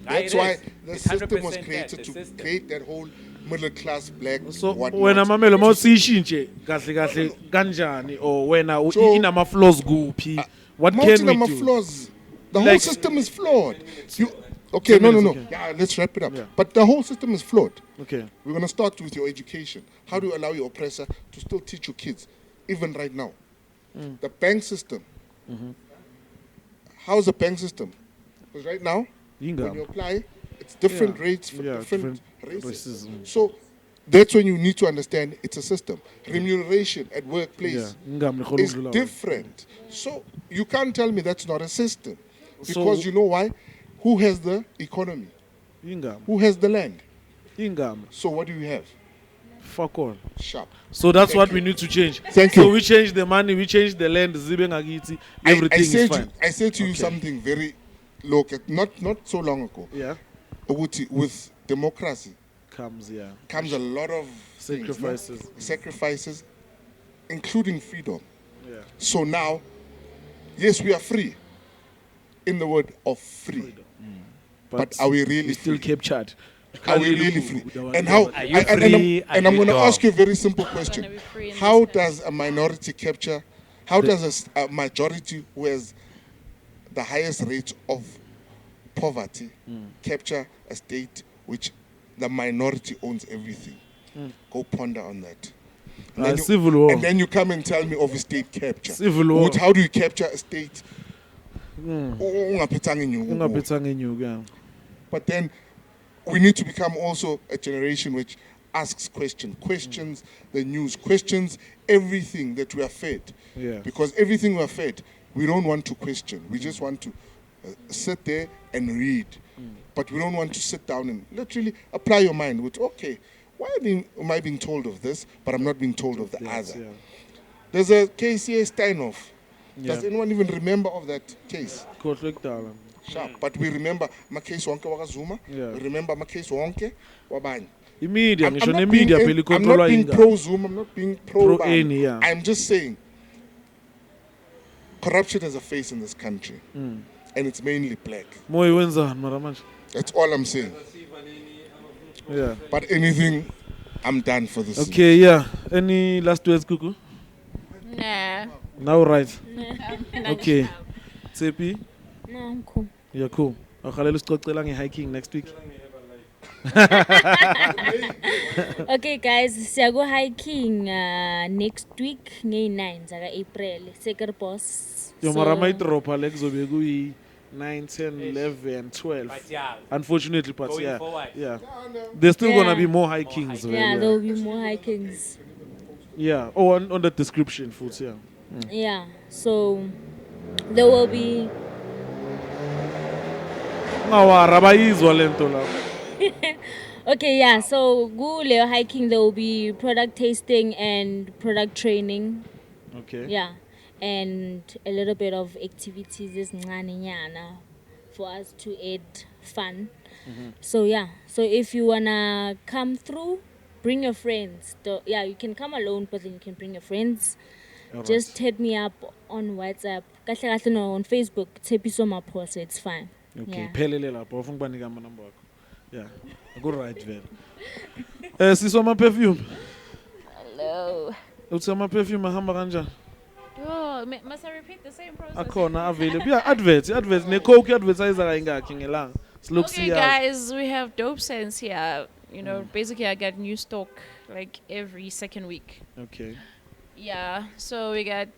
That's it why is. the It's system was 100% created that, to the system. create that whole middle class black. So whatnot. wena mamelo mawusishintshe kahle kahle kanjani or wena inama flaws kuphi? What can we do? Flaws. The whole system is flawed. Okay, no. okay. Yeah, let's wrap it up. Yeah. But the whole system is flawed. Okay. We're going to start with your education. How do you allow your oppressor to still teach your kids, even right now? The bank system. How's the bank system? Because right now, when you apply, it's different rates for different races. So that's when you need to understand it's a system. Remuneration at workplace is different. So you can't tell me that's not a system. Because you know why? Who has the economy? Who has the land? So what do you have? Fuck all. Sharp. So that's what we need to change. Thank So you. we change the money, we change the land, everything is fine. I said to you something very local, not so long ago. Yeah. With democracy Comes a lot of sacrifices. things, no? Sacrifices, including freedom. Yeah. So now, yes, we are free. In the word of free. But are we really still free? captured? Are we really free? And how? Are you and free? I'm going to Are you ask you a very simple question. be free in How this does a minority capture? How does a majority who has the highest rate of poverty capture a state which the minority owns everything? Go ponder on that. Civil war. And then you come and tell me of a state capture. Civil war. How do you capture a state? Ungaphethanga inyuku. Yeah. But then we need to become also a generation which asks questions the news, questions everything that we are fed. Yeah. Because everything we are fed, we don't want to question. We just want to sit there and read. But we don't want to sit down and literally apply your mind with, okay, why am I being told of this, but I'm not being told of the other? Yeah. There's a case here, Steinhoff. Yeah. Does anyone even remember of that case? Conflictal. Sharp. But we remember my case wonke wakazuma. Yeah. We remember my case wonke wabanye. Imedia, I'm ngisho not nemedia being- phela I'm not icontrola being ingane. pro-Zoom, I'm not being pro-Bani. Pro-any, yeah. I'm just saying, corruption has a face in this country. And it's mainly black. Moyo wenzani mara manje? That's all I'm saying. Yeah. But anything, I'm done for this. Okay, yeah. Any last words, Kuku? Nah. Now right. Okay. Tsepi, No, I'm cool. yeah, cool. Akhalela usicocela nge-hiking next week. Okay, guys, siyago hiking next week, ngay-9 zaka April. Second boss. Yo So- mara mayidropha le kuzobe kuyi 9, 10, 11, 12. But yeah, Unfortunately, but going yeah. forward. Yeah. There's still Yeah. gonna be more hikings. Yeah, there will be more hikings. Yeah. Oh, on the description, foods, yeah. Yeah, so there will be. Ngawara bayizwa lento la. Okay, yeah, so Guleo hiking, there will be product tasting and product training. Okay. Yeah, and a little bit of activities is nyana for us to add fun. So yeah, so if you wanna come through, bring your friends. Yeah, you can come alone, but then you can bring your friends. Alright. Just hit me up on WhatsApp. Kahle kahle no, on Facebook. Tepiso Mapho, so it's fine. Okay. Yeah. Phelele lapho ufuna ukubanika ama number akho. Yeah. Go right vele. Siso ama perfume. Hello. Uthi ama perfume ahamba kanjani? Oh, must I repeat the same process? Akhona available. Yeah, adverts ne Coke advertiser kayingakhi ngelanga. Siloku Okay, siyazi. guys, we have dope sense here. You know, basically, I get new stock like every second week. Okay. Yeah, so we got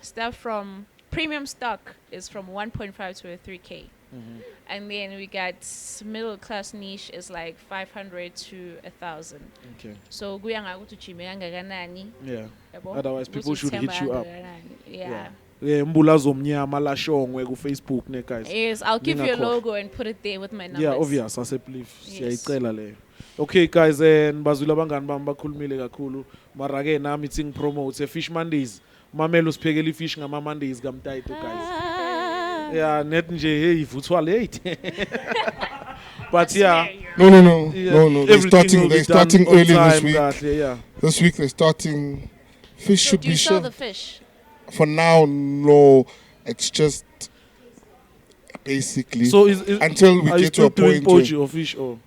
stuff from premium stock is from 1.5 to a 3K. And then we got middle class niche is like 500 to 1,000. Okay. So kuyanga ukuthi chime kangakanani. Yeah. Yabo? Otherwise, people Ukuthi should hit uthemba you up. kangakanani. Yeah. Yeah, mbulazo omnyama la shongwe ku Facebook ne guys. Yes, I'll give you a Ningakhohlwa. logo and put it there with my numbers. Yeah, obvious asebelieve. Yes. Siyayicela leyo. Okay guys, nibazwile abangani bami bakhulumile kakhulu. Mara ke nami ithi ngipromote Fish Mondays. Mamela usiphekela ifish ngama Mondays kamtayito guys. Yeah, net nje hey ivuthwa late. But yeah, No. yeah, No. everything will be They're starting done on early this time, week. kahle, yeah. This week they're starting. Fish So should do you be sell sure. the fish? For now, no. It's just basically So is until we are you get to a still doing point where poachy or fish or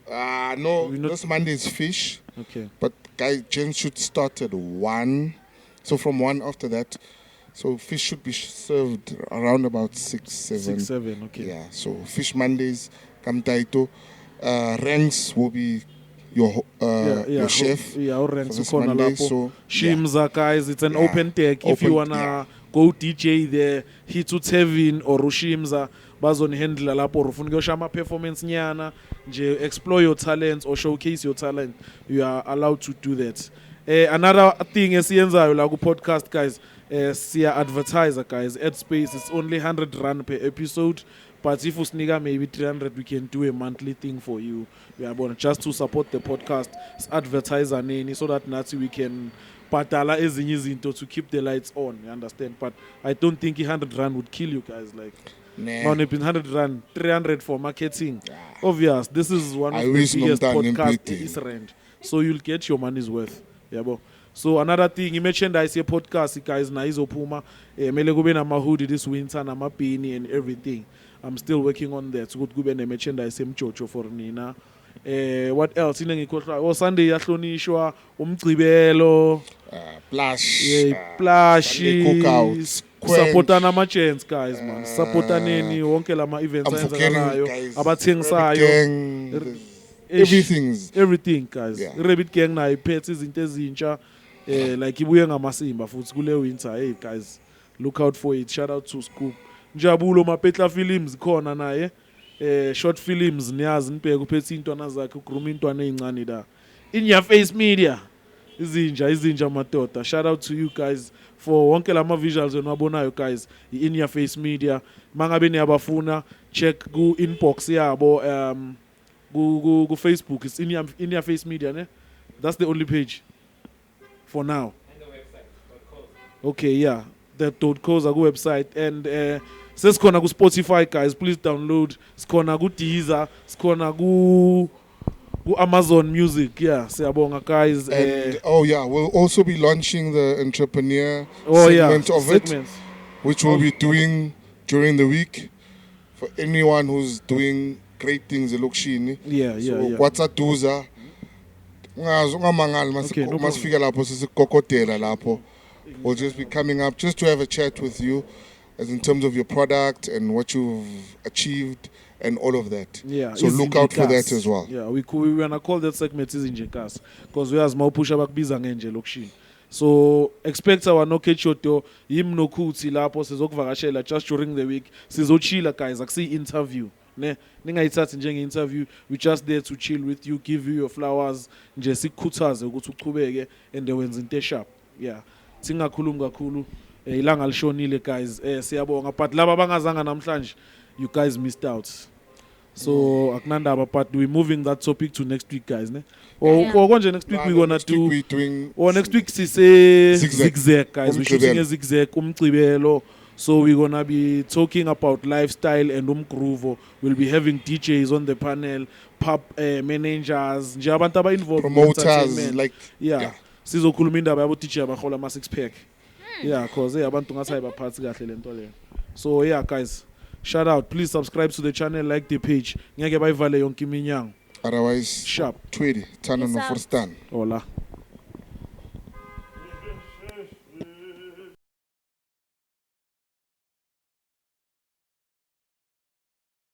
no, We not- this Monday is fish, okay. but guys, Jens should start at 1. So from 1 after that, so fish should be served around about 6, 7. 6, 7, okay. Yeah, so fish Mondays, Kamtaito. Ranks will be your your chef. Yeah, for ranks this ukhona Monday, lapho. so Shimza guys, it's an Yeah. open tech. If you Open- wanna yeah. go DJ there, hit to Tevin or Ushimza, bazon handle lapho or ufuna kuyosha ama performance nyana, nje explore your talents or showcase your talent. You are allowed to do that. Another thing esiyenzayo la ku podcast guys, siya advertiser guys, ad space it's only 100 rand per episode. But if usinika maybe 300, we can do a monthly thing for you. We are born just to support the podcast. It's advertiser name so that Nazi we can patala ezinye izinto to keep the lights on. You understand? But I don't think 100 rand would kill you guys. Like, nah. on 100 rand, 300 for marketing. Obvious. This is one of I the wish biggest nomntana podcasts empathy. in Israel. So you'll get your money's worth. Yeah, bo. So another thing, merchandise your podcast, guys, na izopuma. Mele kube na hoodie this winter, na beanie and everything. I'm still working on that. So good kube ne merchandise emchocho for Nina. What else inengikhohlwa Sunday yahlonishwa umgcibelo Plush. Plush Sunday cookouts. supportana ama-gents guys man supportaneni wonke lama events I'm forgetting ayenzakalayo guys. abathengisayo Gang, everything's. guys Yeah. i-rabbit gang nayo iphethe izinto ezintsha like ibuye ngamasimba futhi kule winter hey guys look out for it shout out to Scoop Njabulo Mapetla Films khona naye short films niyazi nibheke uphethe intwana zakhe ugruma intwana ezincane la in your face media izinja madoda shout out to you guys for wonke lama visuals eniwabonayo guys in your face media mangabe niyabafuna check ku inbox yabo ku Facebook it's in your face media ne that's the only page for now And the website. okay yeah the .co ku website and sesikhona ku Spotify guys please download sikhona ku Deezer sikhona ku Amazon Music yeah siyabonga guys And we'll also be launching the entrepreneur segment of segments. it, which we'll be doing during the week for anyone who's doing great things elokishini. yeah What's a duza? Ungamangali Okay, no masifika lapho sisikokotela lapho. We'll just be coming up just to have a chat with you as in terms of your product and what you've achieved and all of that. Yeah, So look out for that as well. Yeah, we wanna call that segment izinjekas because we as mawupusha bakubiza ngenje lokishini. So expect our no ketchoto yim no kuti lapho sizokuvakashela just during the week. Sizochilla guys, akusi interview. Ne ningayithathi njenge interview. We just there to chill with you, give you your flowers, nje sikukhuthaze ukuthi uchubeke and wenze into sharp. Yeah. Singakhuluma kakhulu ilanga lishonile guys siyabonga but laba bangazanga namhlanje you guys missed out so akunandaba but we moving that topic to next week guys ne or konje next week we gonna do next week sise zigzag guys we shooting a zigzag umgcibelo so we're gonna be talking about lifestyle and umgroove we'll be having DJs on the panel pub managers nje abantu aba involved promoters like yeah. Sizokhuluma indaba yabo teacher abahola ama 6 pack yeah cause abantu ngathi ayibaphathi kahle lento leyo so yeah guys shout out please subscribe to the channel like the page ngeke bayivale yonke iminyango otherwise sharp tweet turn on the first stand hola